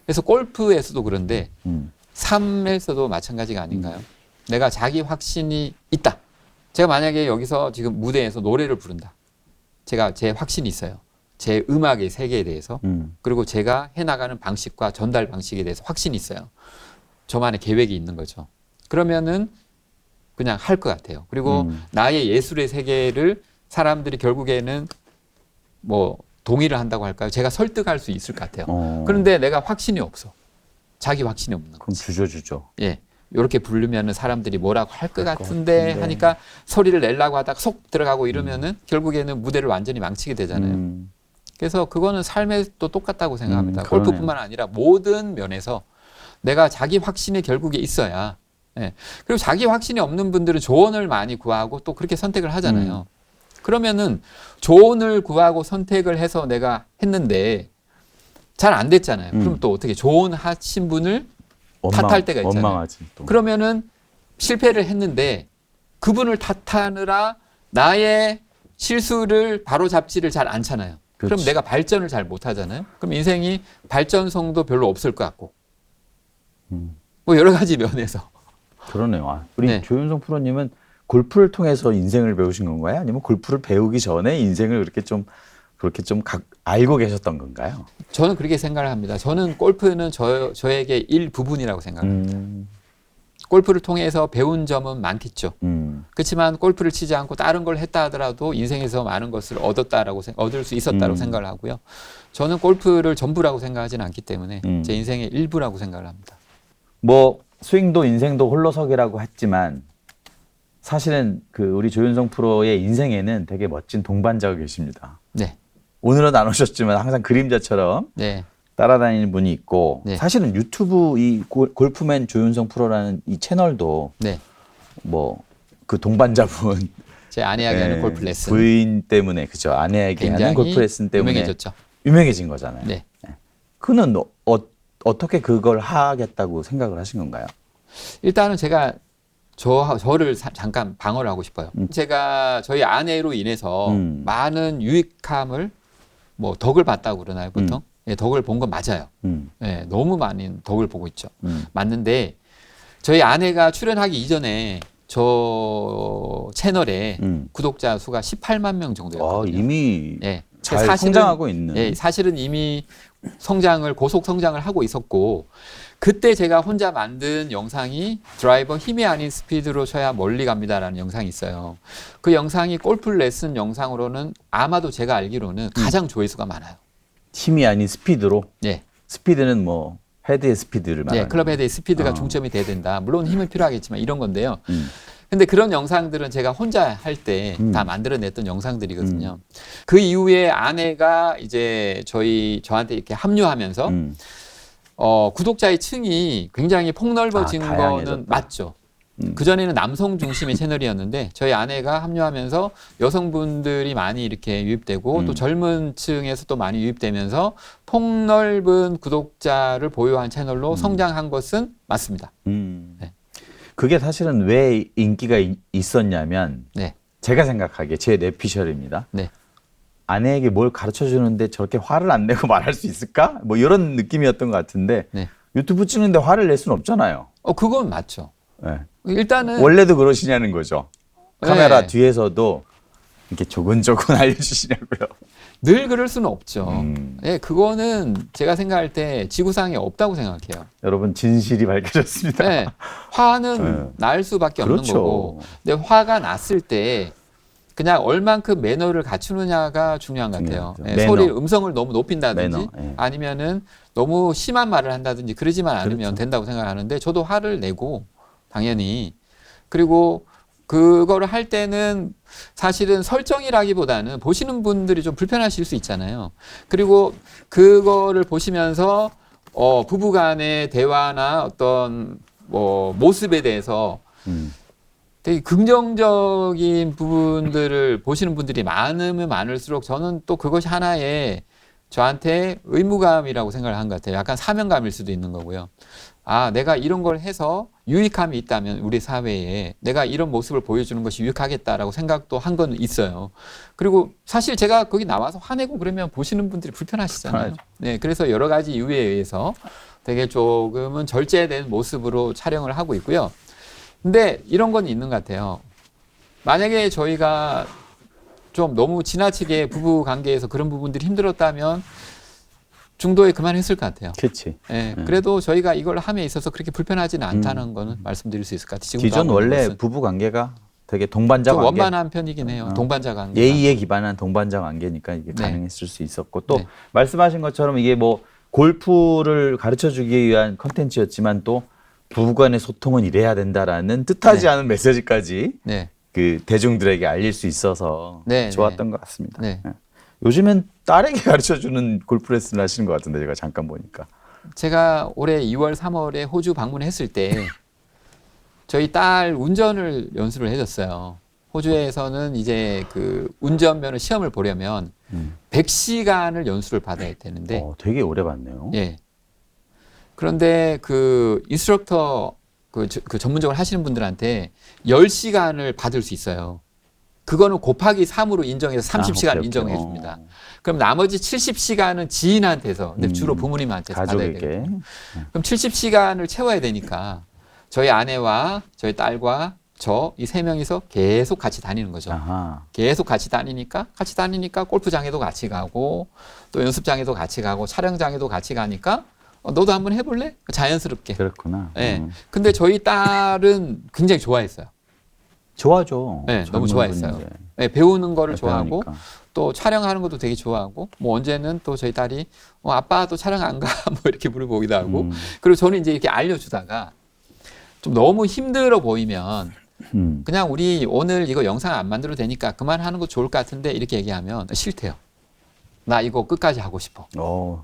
그래서 골프에서도 그런데 삶에서도 마찬가지가 아닌가요? 내가 자기 확신이 있다. 제가 만약에 여기서 지금 무대에서 노래를 부른다. 제가 제 확신이 있어요. 제 음악의 세계에 대해서. 그리고 제가 해나가는 방식과 전달 방식에 대해서 확신이 있어요. 저만의 계획이 있는 거죠. 그러면은 그냥 할 것 같아요. 그리고 나의 예술의 세계를 사람들이 결국에는 뭐 동의를 한다고 할까요? 제가 설득할 수 있을 것 같아요. 그런데 내가 확신이 없어. 자기 확신이 없는 그럼 거지. 주저주저. 예. 이렇게 부르면은 사람들이 뭐라고 할 것 같은데 하니까 소리를 내려고 하다가 속 들어가고 이러면은 결국에는 무대를 완전히 망치게 되잖아요. 그래서 그거는 삶에도 똑같다고 생각합니다. 그러네요. 골프뿐만 아니라 모든 면에서 내가 자기 확신이 결국에 있어야. 예. 그리고 자기 확신이 없는 분들은 조언을 많이 구하고 또 그렇게 선택을 하잖아요. 그러면은 조언을 구하고 선택을 해서 내가 했는데 잘 안 됐잖아요. 그럼 또 어떻게 조언하신 분을 탓할 때가 있잖아요. 원망하지. 또. 그러면은 실패를 했는데 그분을 탓하느라 나의 실수를 바로잡지를 잘 않잖아요. 그럼 그렇지. 내가 발전을 잘 못하잖아요. 그럼 인생이 발전성도 별로 없을 것 같고 뭐 여러 가지 면에서 그러네요. 우리 네. 조윤성 프로님은 골프를 통해서 인생을 배우신 건가요? 아니면 골프를 배우기 전에 인생을 그렇게 좀 알고 계셨던 건가요? 저는 그렇게 생각을 합니다. 저는 골프는 저에게 일부분이라고 생각합니다. 골프를 통해서 배운 점은 많겠죠. 그렇지만 골프를 치지 않고 다른 걸 했다 하더라도 인생에서 많은 것을 얻을 수 있었다고 생각을 하고요. 저는 골프를 전부라고 생각하지는 않기 때문에 제 인생의 일부라고 생각을 합니다. 뭐 스윙도 인생도 홀로서기라고 했지만 사실은 우리 조윤성 프로의 인생에는 되게 멋진 동반자가 계십니다. 네. 오늘은 안 오셨지만 항상 그림자처럼 네. 따라다니는 분이 있고 네. 사실은 유튜브 이 골프맨 조윤성 프로라는 이 채널도 네. 뭐 그 동반자분 제 아내에게 하는 골프 레슨. 부인 때문에 그죠. 아내에게 하는 굉장히 골프 레슨 때문에 유명해졌죠. 유명해진 거잖아요. 네. 그는 어떻게 그걸 하겠다고 생각을 하신 건가요? 일단은 제가 저를 잠깐 방어를 하고 싶어요. 제가 저희 아내로 인해서 많은 유익함을 뭐 덕을 봤다고 그러나요, 보통? 예, 덕을 본 건 맞아요. 예, 너무 많은 덕을 보고 있죠. 맞는데 저희 아내가 출연하기 이전에 저 채널에 구독자 수가 18만 명 정도였거든요. 이미 예, 잘 성장하고 있는. 예, 사실은 이미 고속 성장을 하고 있었고, 그때 제가 혼자 만든 영상이 드라이버 힘이 아닌 스피드로 쳐야 멀리 갑니다라는 영상이 있어요. 그 영상이 골프 레슨 영상으로는 아마도 제가 알기로는 가장 조회수가 많아요. 힘이 아닌 스피드로. 네. 스피드는 뭐 헤드의 스피드를 말하는. 네, 클럽 헤드의 스피드가 중점이 돼야 된다. 물론 힘은 필요하겠지만 이런 건데요. 근데 그런 영상들은 제가 혼자 할 때 다 만들어냈던 영상들이거든요. 그 이후에 아내가 이제 저한테 이렇게 합류하면서 구독자의 층이 굉장히 폭넓어진 거는 다양해졌다. 맞죠. 그전에는 남성 중심의 채널이었는데 저희 아내가 합류하면서 여성분들이 많이 이렇게 유입되고 또 젊은 층에서 또 많이 유입되면서 폭넓은 구독자를 보유한 채널로 성장한 것은 맞습니다. 네. 그게 사실은 왜 인기가 있었냐면 네. 제가 생각하기에 제 뇌피셜입니다. 네. 아내에게 뭘 가르쳐 주는데 저렇게 화를 안 내고 말할 수 있을까? 뭐 이런 느낌이었던 것 같은데 네. 유튜브 찍는데 화를 낼 수는 없잖아요. 그건 맞죠. 네. 일단은 원래도 그러시냐는 거죠. 카메라 네. 뒤에서도 이렇게 조근조근 알려주시냐고요. 늘 그럴 수는 없죠. 예, 그거는 제가 생각할 때 지구상에 없다고 생각해요. 여러분 진실이 밝혀졌습니다. 네, 화는 네. 날 수밖에 없는 그렇죠. 거고, 근데 화가 났을 때 그냥 얼만큼 매너를 갖추느냐가 중요한 것 같아요. 중요하죠. 예, 매너. 소리 음성을 너무 높인다든지 매너, 예. 아니면은 너무 심한 말을 한다든지 그러지만 않으면 그렇죠. 된다고 생각하는데 저도 화를 내고 당연히 그리고 그거를 할 때는 사실은 설정이라기보다는 보시는 분들이 좀 불편하실 수 있잖아요. 그리고 그거를 보시면서 부부 간의 대화나 어떤 뭐 모습에 대해서 되게 긍정적인 부분들을 보시는 분들이 많으면 많을수록 저는 또 그것이 하나의 저한테 의무감이라고 생각을 한 것 같아요. 약간 사명감일 수도 있는 거고요. 아, 내가 이런 걸 해서 유익함이 있다면 우리 사회에 내가 이런 모습을 보여주는 것이 유익하겠다라고 생각도 한 건 있어요. 그리고 사실 제가 거기 나와서 화내고 그러면 보시는 분들이 불편하시잖아요. 네, 그래서 여러 가지 이유에 의해서 되게 조금은 절제된 모습으로 촬영을 하고 있고요. 근데 이런 건 있는 것 같아요. 만약에 저희가 좀 너무 지나치게 부부 관계에서 그런 부분들이 힘들었다면 중도에 그만했을 것 같아요. 그렇지. 예, 그래도 저희가 이걸 함에 있어서 그렇게 불편하지는 않다는 거는 말씀드릴 수 있을 것 같아요. 지금도 기존 하고 있는 원래 것은. 부부 관계가 되게 동반자 좀 관계. 원만한 편이긴 해요. 동반자 관계. 예의에 기반한 동반자 관계니까 이게 네. 가능했을 수 있었고 또 네. 말씀하신 것처럼 이게 뭐 골프를 가르쳐 주기 위한 컨텐츠였지만 또 부부간의 소통은 이래야 된다라는 뜻하지 네. 않은 메시지까지 네. 그 대중들에게 알릴 수 있어서 네, 좋았던 것 같습니다. 네. 예. 요즘엔 딸에게 가르쳐 주는 골프 레슨을 하시는 것 같은데 제가 잠깐 보니까. 제가 올해 2월, 3월에 호주 방문했을 때 저희 딸 운전을 연수를 해줬어요. 호주에서는 이제 그 운전면허 시험을 보려면 100시간을 연수를 받아야 되는데, 되게 오래 봤네요. 예. 그런데 그 인스트럭터 그 전문적으로 하시는 분들한테 10시간을 받을 수 있어요. 그거는 곱하기 3으로 인정해서 30시간 오케이. 인정해 줍니다. 그럼 나머지 70시간은 지인한테서, 근데 주로 부모님한테서 받아야 가족에게. 되고. 그럼 70시간을 채워야 되니까 저희 아내와 저희 딸과 저 이 세 명이서 계속 같이 다니는 거죠. 아하. 계속 같이 다니니까 골프장에도 같이 가고 또 연습장에도 같이 가고 촬영장에도 같이 가니까 너도 한번 해볼래? 자연스럽게. 그렇구나. 예. 근데 저희 딸은 굉장히 좋아했어요. 좋아죠. 네, 너무 젊은 좋아했어요. 분인데. 네, 배우는 거를 좋아하고 배우니까. 또 촬영하는 것도 되게 좋아하고 뭐 언제는 또 저희 딸이 아빠도 촬영 안 가? 뭐 이렇게 물어보기도 하고 그리고 저는 이제 이렇게 알려주다가 좀 너무 힘들어 보이면 그냥 우리 오늘 이거 영상 안 만들어도 되니까 그만하는 거 좋을 것 같은데 이렇게 얘기하면 싫대요. 나 이거 끝까지 하고 싶어.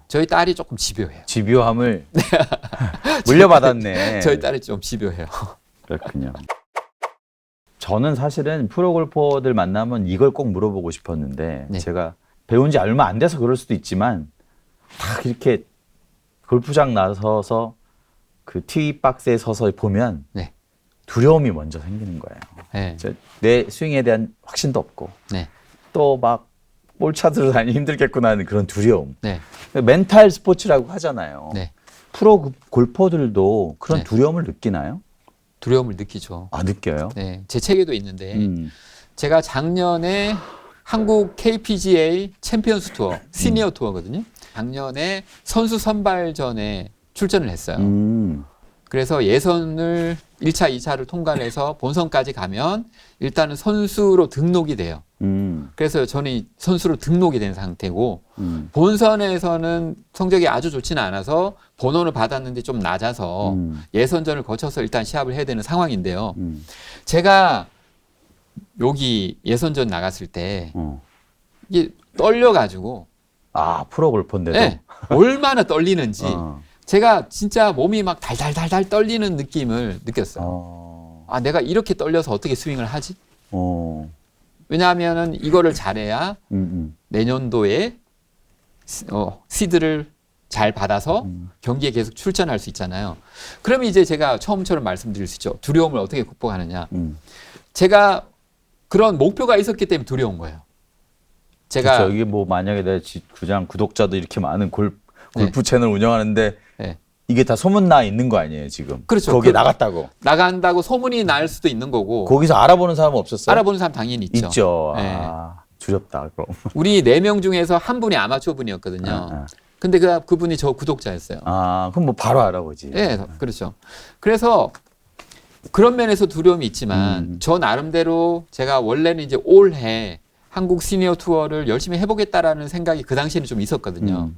저희 딸이 조금 집요해요. 집요함을 물려받았네. 저희 딸이 좀 집요해요. 그렇군요. 저는 사실은 프로골퍼들 만나면 이걸 꼭 물어보고 싶었는데 네. 제가 배운 지 얼마 안 돼서 그럴 수도 있지만 딱 이렇게 골프장 나서서 그 티박스에 서서 보면 네. 두려움이 먼저 생기는 거예요. 네. 내 스윙에 대한 확신도 없고 네. 또 막 볼 찾으러 다니기 힘들겠구나 하는 그런 두려움. 네. 멘탈 스포츠라고 하잖아요. 네. 프로 골퍼들도 그런 네. 두려움을 느끼나요? 두려움을 느끼죠. 아, 느껴요? 네. 제 책에도 있는데 음. 제가 작년에 한국 KPGA 챔피언스 투어, 시니어 투어거든요. 작년에 선수 선발전에 출전을 했어요. 그래서 예선을 1차, 2차를 통과를 해서 본선까지 가면 일단은 선수로 등록이 돼요. 그래서 저는 이 선수로 등록이 된 상태고 본선에서는 성적이 아주 좋지는 않아서 번호를 받았는데 좀 낮아서 예선전을 거쳐서 일단 시합을 해야 되는 상황인데요. 제가 여기 예선전 나갔을 때 이게 떨려가지고 아, 프로 골퍼인데도? 네, 얼마나 떨리는지 어. 제가 진짜 몸이 막 달달달달 떨리는 느낌을 느꼈어요. 어. 아, 내가 이렇게 떨려서 어떻게 스윙을 하지? 어. 왜냐하면은 이거를 잘해야 음. 내년도에 시드를 잘 받아서 경기에 계속 출전할 수 있잖아요. 그러면 이제 제가 처음처럼 말씀드릴 수 있죠. 두려움을 어떻게 극복하느냐. 제가 그런 목표가 있었기 때문에 두려운 거예요. 제가 그렇죠. 이게 뭐 만약에 내 그냥 구독자도 이렇게 많은 골프 채널 운영하는데 네. 이게 다 소문나 있는 거 아니에요, 지금? 그렇죠. 거기에 나갔다고. 나간다고 소문이 날 수도 있는 거고 거기서 알아보는 사람은 없었어요? 알아보는 사람 당연히 있죠. 있죠. 네. 아, 두렵다, 그럼. 우리 4명 중에서 한 분이 아마추어 분이었거든요. 아. 근데 그분이 저 구독자였어요. 아, 그럼 뭐 바로 알아보지. 네, 그렇죠. 그래서 그런 면에서 두려움이 있지만 저 나름대로 제가 원래는 이제 올해 한국 시니어 투어를 열심히 해보겠다라는 생각이 그 당시에는 좀 있었거든요.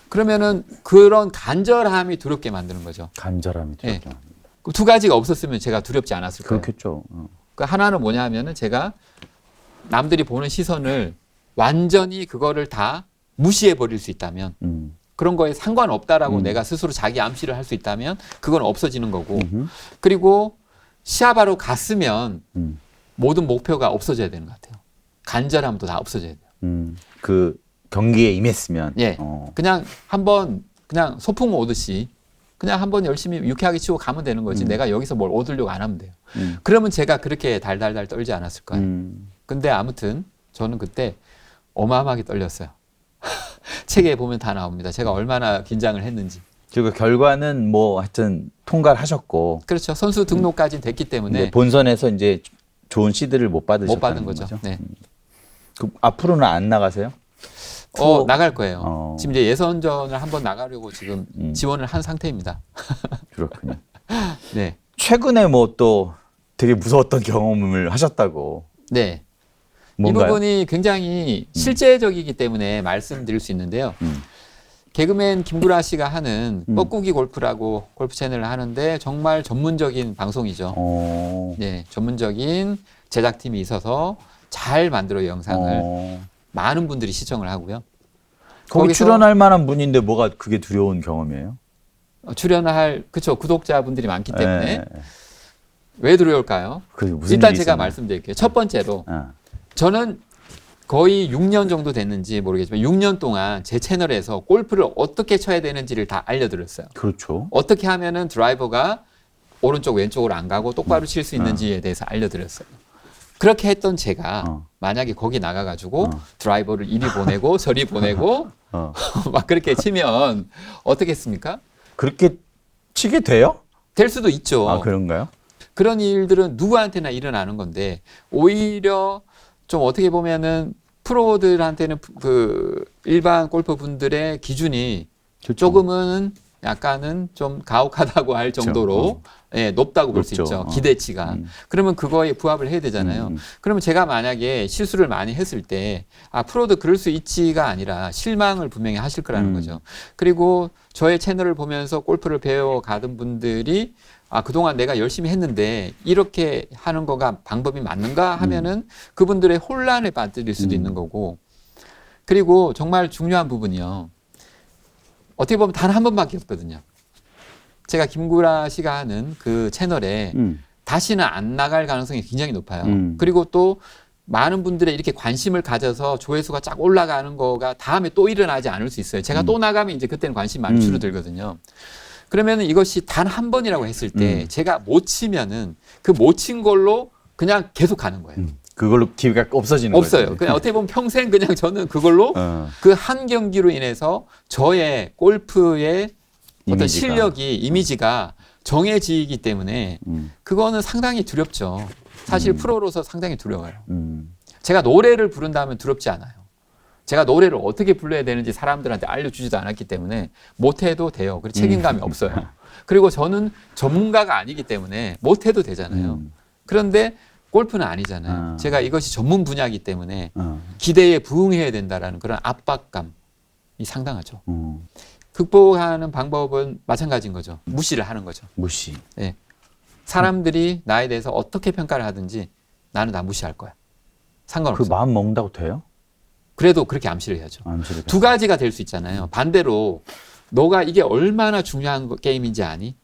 그러면은 그런 간절함이 두렵게 만드는 거죠. 간절함이 네. 두렵죠. 그 두 가지가 없었으면 제가 두렵지 않았을 거예요. 그렇겠죠. 그 하나는 뭐냐 하면은 제가 남들이 보는 시선을 완전히 그거를 다 무시해 버릴 수 있다면 그런 거에 상관없다라고 내가 스스로 자기 암시를 할 수 있다면 그건 없어지는 거고 그리고 시합하러 갔으면 모든 목표가 없어져야 되는 것 같아요. 간절함도 다 없어져야 돼요. 그 경기에 임했으면. 예. 그냥 한번 그냥 소풍 오듯이 그냥 한번 열심히 유쾌하게 치고 가면 되는 거지. 내가 여기서 뭘 얻으려고 안 하면 돼요. 그러면 제가 그렇게 달달달 떨지 않았을 거예요. 근데 아무튼 저는 그때 어마어마하게 떨렸어요. 책에 보면 다 나옵니다. 제가 얼마나 긴장을 했는지. 그리고 결과는 뭐 하여튼 통과를 하셨고. 그렇죠. 선수 등록까지 됐기 때문에 본선에서 이제 좋은 시드를 못 받으셨다는 못 받은 거죠. 네. 그 앞으로는 안 나가세요? 나갈 거예요. 지금 이제 예선전을 한번 나가려고 지금 지원을 한 상태입니다. 그렇군요. 네. 최근에 뭐 또 되게 무서웠던 경험을 하셨다고. 네. 뭔가요? 이 부분이 굉장히 실제적이기 때문에 말씀드릴 수 있는데요. 개그맨 김구라 씨가 하는 뻐꾸기 골프라고 골프 채널을 하는데 정말 전문적인 방송이죠. 네, 전문적인 제작팀이 있어서 잘 만들어 영상을 많은 분들이 시청을 하고요. 거기 거기서 출연할 만한 분인데 뭐가 그게 두려운 경험이에요? 출연할 그쵸 구독자분들이 많기 때문에 네. 왜 두려울까요? 그게 무슨 일단 일이 제가 있었나요? 말씀드릴게요. 첫 번째로 아. 저는 거의 6년 정도 됐는지 모르겠지만 6년 동안 제 채널에서 골프를 어떻게 쳐야 되는지를 다 알려드렸어요. 그렇죠. 어떻게 하면은 드라이버가 오른쪽 왼쪽으로 안 가고 똑바로 칠 수 있는지에 대해서 알려드렸어요. 그렇게 했던 제가 만약에 거기 나가가지고 드라이버를 이리 보내고 저리 보내고 막 그렇게 치면 어떻겠습니까? 그렇게 치게 돼요? 될 수도 있죠. 아, 그런가요? 그런 일들은 누구한테나 일어나는 건데 오히려 좀 어떻게 보면은 프로들한테는 그 일반 골퍼 분들의 기준이 조금은 약간은 좀 가혹하다고 할 정도로 예, 높다고 볼 수 높죠. 있죠. 기대치가. 그러면 그거에 부합을 해야 되잖아요. 그러면 제가 만약에 실수를 많이 했을 때 프로도 그럴 수 있지가 아니라 실망을 분명히 하실 거라는 거죠. 그리고 저의 채널을 보면서 골프를 배워가던 분들이 그동안 내가 열심히 했는데 이렇게 하는 거가 방법이 맞는가 하면은 그분들의 혼란에 빠뜨릴 수도 있는 거고 그리고 정말 중요한 부분이요. 어떻게 보면 단 한 번밖에 없거든요. 제가 김구라 씨가 하는 그 채널에 다시는 안 나갈 가능성이 굉장히 높아요. 음. 그리고 또 많은 분들의 이렇게 관심을 가져서 조회수가 쫙 올라가는 거가 다음에 또 일어나지 않을 수 있어요. 제가 또 나가면 이제 그때는 관심이 많이 줄어들거든요. 그러면 이것이 단 한 번이라고 했을 때 제가 못 치면은 그 못 친 걸로 그냥 계속 가는 거예요. 그걸로 기회가 없어지는 없어요. 거죠. 그냥 어떻게 보면 평생 그냥 저는 그걸로 그 한 경기로 인해서 저의 골프의 어떤 이미지가. 실력이 이미지가 정해지기 때문에 그거는 상당히 두렵죠. 사실 프로로서 상당히 두려워요. 제가 노래를 부른다면 두렵지 않아요. 제가 노래를 어떻게 불러야 되는지 사람들한테 알려주지도 않았기 때문에 못해도 돼요. 그리고 책임감이 없어요. 그리고 저는 전문가가 아니기 때문에 못해도 되잖아요. 그런데 골프는 아니잖아요. 제가 이것이 전문 분야이기 때문에 기대에 부응해야 된다라는 그런 압박감이 상당하죠. 극복하는 방법은 마찬가지인 거죠. 무시를 하는 거죠. 무시. 예. 사람들이 나에 대해서 어떻게 평가를 하든지 나는 다 무시할 거야. 상관없어. 그 마음 먹는다고 돼요? 그래도 그렇게 암시를 해야죠. 암시를 두 가지가 될 수 있잖아요. 반대로 너가 이게 얼마나 중요한 게임인지 아니?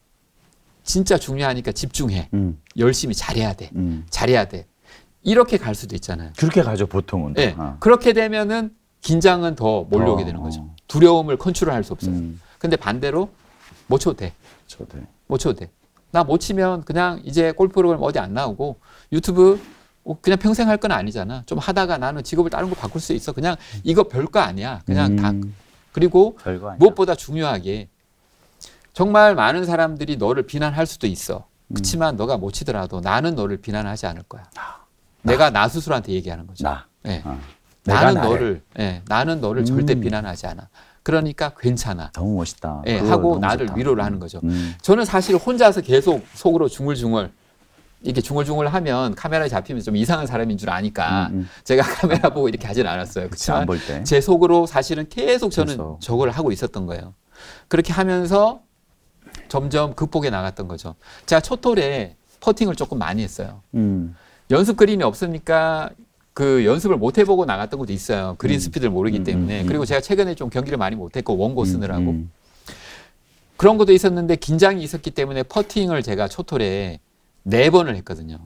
진짜 중요하니까 집중해. 열심히 잘해야 돼. 잘해야 돼. 이렇게 갈 수도 있잖아요. 그렇게 가죠, 보통은. 네. 그렇게 되면은 긴장은 더 몰려오게 되는 거죠. 두려움을 컨트롤할 수 없어요. 근데 반대로 못 쳐도 돼. 못 쳐도 돼. 나 못 치면 그냥 이제 골프 프로그램 어디 안 나오고 유튜브 그냥 평생 할 건 아니잖아. 좀 하다가 나는 직업을 다른 거 바꿀 수 있어. 그냥 이거 별거 아니야. 그냥 다. 그리고 무엇보다 중요하게 정말 많은 사람들이 너를 비난할 수도 있어. 그렇지만 너가 못 치더라도 나는 너를 비난하지 않을 거야. 내가 나 스스로한테 얘기하는 거죠. 네. 나는 너를 절대 비난하지 않아. 그러니까 괜찮아. 너무 멋있다. 예, 하고 나를 좋다. 위로를 하는 거죠. 저는 사실 혼자서 계속 속으로 중얼중얼 이렇게 중얼중얼 하면 카메라에 잡히면 좀 이상한 사람인 줄 아니까 제가 카메라 보고 이렇게 하진 않았어요. 그렇지만 볼 때. 제 속으로 사실은 계속 저는 계속. 저걸 하고 있었던 거예요. 그렇게 하면서 점점 극복해 나갔던 거죠. 제가 초톨에 퍼팅을 조금 많이 했어요. 연습 그린이 없으니까 그 연습을 못 해보고 나갔던 것도 있어요. 그린 스피드를 모르기 때문에. 그리고 제가 최근에 좀 경기를 많이 못했고 원고 쓰느라고. 그런 것도 있었는데 긴장이 있었기 때문에 퍼팅을 제가 초톨에 4번을 했거든요.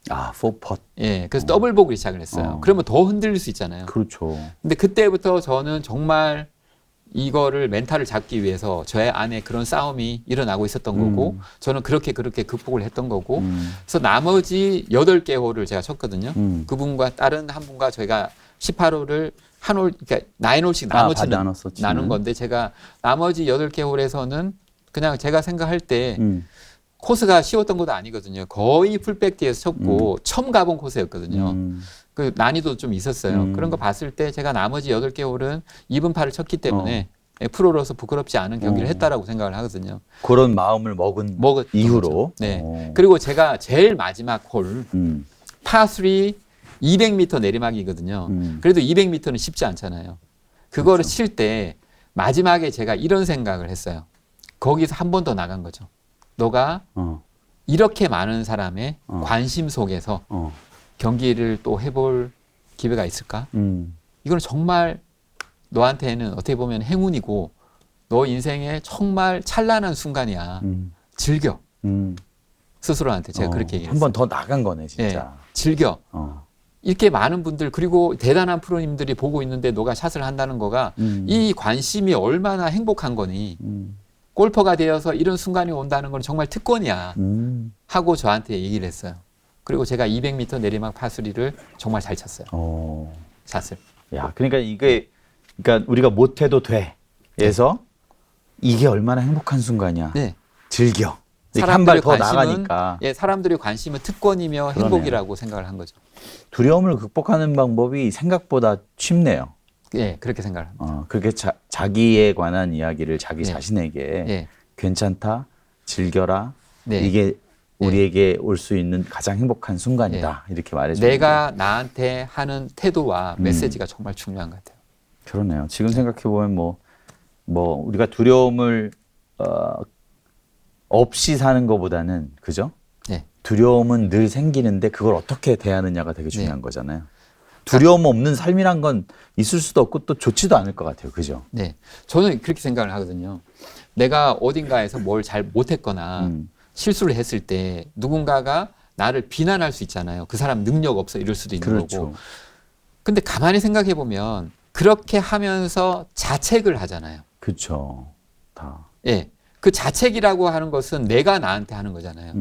아, 포펫. 예, 그래서 더블 보기 시작을 했어요. 그러면 더 흔들릴 수 있잖아요. 그렇죠. 근데 그때부터 저는 정말 이거를 멘탈을 잡기 위해서 저의 안에 그런 싸움이 일어나고 있었던 거고 저는 그렇게 극복을 했던 거고 그래서 나머지 8개 홀을 제가 쳤거든요. 그분과 다른 한 분과 저희가 18홀을 한 홀, 그러니까 9홀씩 나눈 건데 제가 나머지 8개 홀에서는 그냥 제가 생각할 때 코스가 쉬웠던 것도 아니거든요. 거의 풀백티에서 쳤고 처음 가본 코스였거든요. 그 난이도 좀 있었어요. 그런 거 봤을 때 제가 나머지 8개 홀은 2분 파를 쳤기 때문에 프로로서 부끄럽지 않은 경기를 했다라고 생각을 하거든요. 그런 마음을 먹은 이후로. 거죠. 네. 그리고 제가 제일 마지막 홀 파3 200m 내리막이거든요. 그래도 200m는 쉽지 않잖아요. 그거를 칠 때 마지막에 제가 이런 생각을 했어요. 거기서 한 번 더 나간 거죠. 너가 이렇게 많은 사람의 관심 속에서 경기를 또 해볼 기회가 있을까? 이건 정말 너한테는 어떻게 보면 행운이고 너 인생에 정말 찬란한 순간이야. 즐겨. 스스로한테 제가 그렇게 얘기했어요. 한 번 더 나간 거네, 진짜. 네, 즐겨. 이렇게 많은 분들 그리고 대단한 프로님들이 보고 있는데 너가 샷을 한다는 거가 이 관심이 얼마나 행복한 거니. 골퍼가 되어서 이런 순간이 온다는 건 정말 특권이야. 하고 저한테 얘기를 했어요. 그리고 제가 200m 내리막 파3를 정말 잘 쳤어요. 샷을. 야, 그러니까 그러니까 우리가 못해도 돼에서 이게 얼마나 행복한 순간이야. 네. 즐겨. 한 발 더 나가니까. 예, 사람들의 관심은 특권이며 그러네요. 행복이라고 생각을 한 거죠. 두려움을 극복하는 방법이 생각보다 쉽네요. 예, 그렇게 생각을 합니다. 그렇게 자기에 관한 이야기를 자기 네. 자신에게 예. 괜찮다, 즐겨라. 네. 이게 우리에게 올 수 있는 가장 행복한 순간이다. 이렇게 말해주는 내가 나한테 하는 태도와 메시지가 정말 중요한 것 같아요. 그러네요. 지금 생각해 보면 뭐 우리가 두려움을 없이 사는 것보다는 그죠? 네. 두려움은 늘 생기는데 그걸 어떻게 대하느냐가 되게 중요한 거잖아요. 두려움 없는 삶이란 건 있을 수도 없고 또 좋지도 않을 것 같아요. 그죠? 네. 저는 그렇게 생각을 하거든요. 내가 어딘가에서 뭘 잘 못했거나 실수를 했을 때 누군가가 나를 비난할 수 있잖아요. 그 사람 능력 없어 이럴 수도 있는 그렇죠. 거고. 근데 가만히 생각해 보면 그렇게 하면서 자책을 하잖아요. 그렇죠. 다. 예. 그 자책이라고 하는 것은 내가 나한테 하는 거잖아요.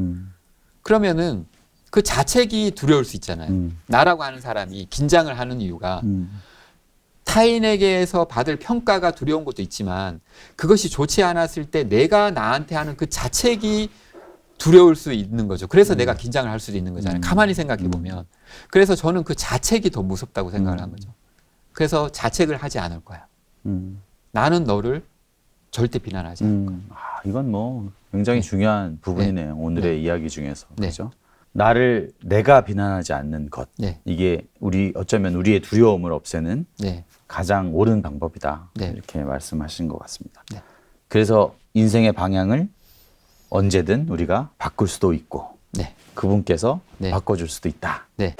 그러면은 그 자책이 두려울 수 있잖아요. 나라고 하는 사람이 긴장을 하는 이유가 타인에게서 받을 평가가 두려운 것도 있지만 그것이 좋지 않았을 때 내가 나한테 하는 그 자책이 두려울 수 있는 거죠. 그래서 내가 긴장을 할 수도 있는 거잖아요. 가만히 생각해 보면. 그래서 저는 그 자책이 더 무섭다고 생각을 한 거죠. 그래서 자책을 하지 않을 거야. 나는 너를 절대 비난하지 않을 거야. 이건 뭐 굉장히 중요한 부분이네요. 오늘의 이야기 중에서. 네. 그렇죠? 나를 내가 비난하지 않는 것. 네. 이게 어쩌면 우리의 두려움을 없애는 네. 가장 옳은 방법이다. 네. 이렇게 말씀하신 것 같습니다. 네. 그래서 인생의 방향을 언제든 우리가 바꿀 수도 있고 네. 그분께서 네. 바꿔줄 수도 있다. 네.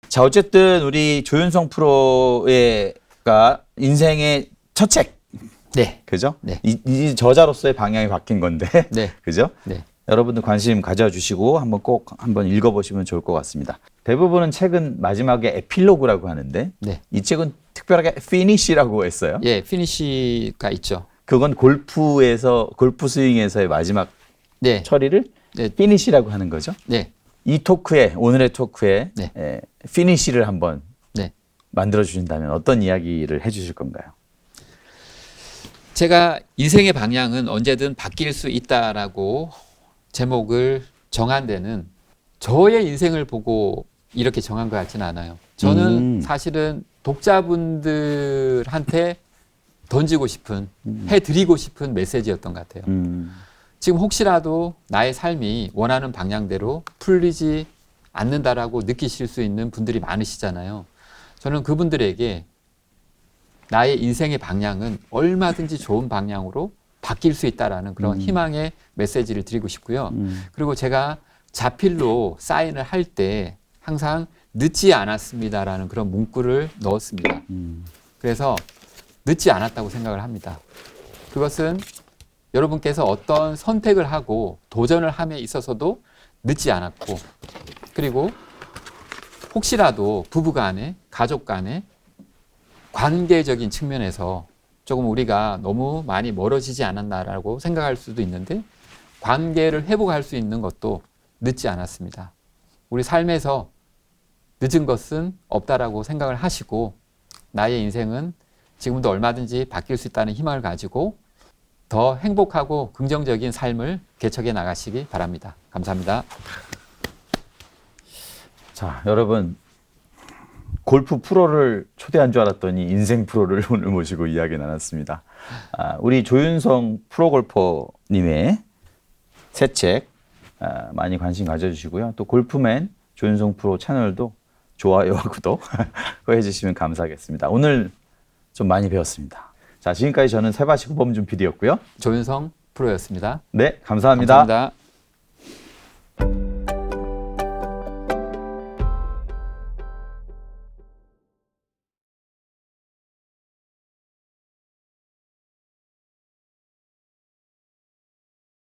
자, 어쨌든 우리 조윤성 프로가 인생의 첫 책. 네. 그죠? 네. 이 저자로서의 방향이 바뀐 건데. 네. 그죠? 네. 여러분들 관심 가져주시고 꼭 한번 읽어보시면 좋을 것 같습니다. 대부분은 책은 마지막에 에필로그라고 하는데 네. 이 책은 특별하게 피니시라고 했어요. 예, 피니시가 있죠. 그건 골프 스윙에서의 마지막 네. 처리를 네. 피니시라고 하는 거죠. 네. 오늘의 토크에 네. 피니시를 한번 네. 만들어 주신다면 어떤 이야기를 해주실 건가요? 제가 인생의 방향은 언제든 바뀔 수 있다라고 제목을 정한 데는 저의 인생을 보고 이렇게 정한 것 같지는 않아요. 저는 사실은 독자분들한테 던지고 싶은, 해드리고 싶은 메시지였던 것 같아요. 지금 혹시라도 나의 삶이 원하는 방향대로 풀리지 않는다라고 느끼실 수 있는 분들이 많으시잖아요. 저는 그분들에게 나의 인생의 방향은 얼마든지 좋은 방향으로 바뀔 수 있다라는 그런 희망의 메시지를 드리고 싶고요. 그리고 제가 자필로 사인을 할 때 항상 늦지 않았습니다라는 그런 문구를 넣었습니다. 그래서 늦지 않았다고 생각을 합니다. 그것은 여러분께서 어떤 선택을 하고 도전을 함에 있어서도 늦지 않았고, 그리고 혹시라도 부부 간에, 가족 간에 관계적인 측면에서 조금 우리가 너무 많이 멀어지지 않았나라고 생각할 수도 있는데 관계를 회복할 수 있는 것도 늦지 않았습니다. 우리 삶에서 늦은 것은 없다라고 생각을 하시고 나의 인생은 지금도 얼마든지 바뀔 수 있다는 희망을 가지고 더 행복하고 긍정적인 삶을 개척해 나가시기 바랍니다. 감사합니다. 자, 여러분. 골프 프로를 초대한 줄 알았더니 인생 프로를 오늘 모시고 이야기 나눴습니다. 우리 조윤성 프로골퍼님의 새 책 많이 관심 가져주시고요. 또 골프맨 조윤성 프로 채널도 좋아요와 구독 해주시면 감사하겠습니다. 오늘 좀 많이 배웠습니다. 자, 지금까지 저는 세바시 구범준 PD였고요. 조윤성 프로였습니다. 네, 감사합니다. 감사합니다.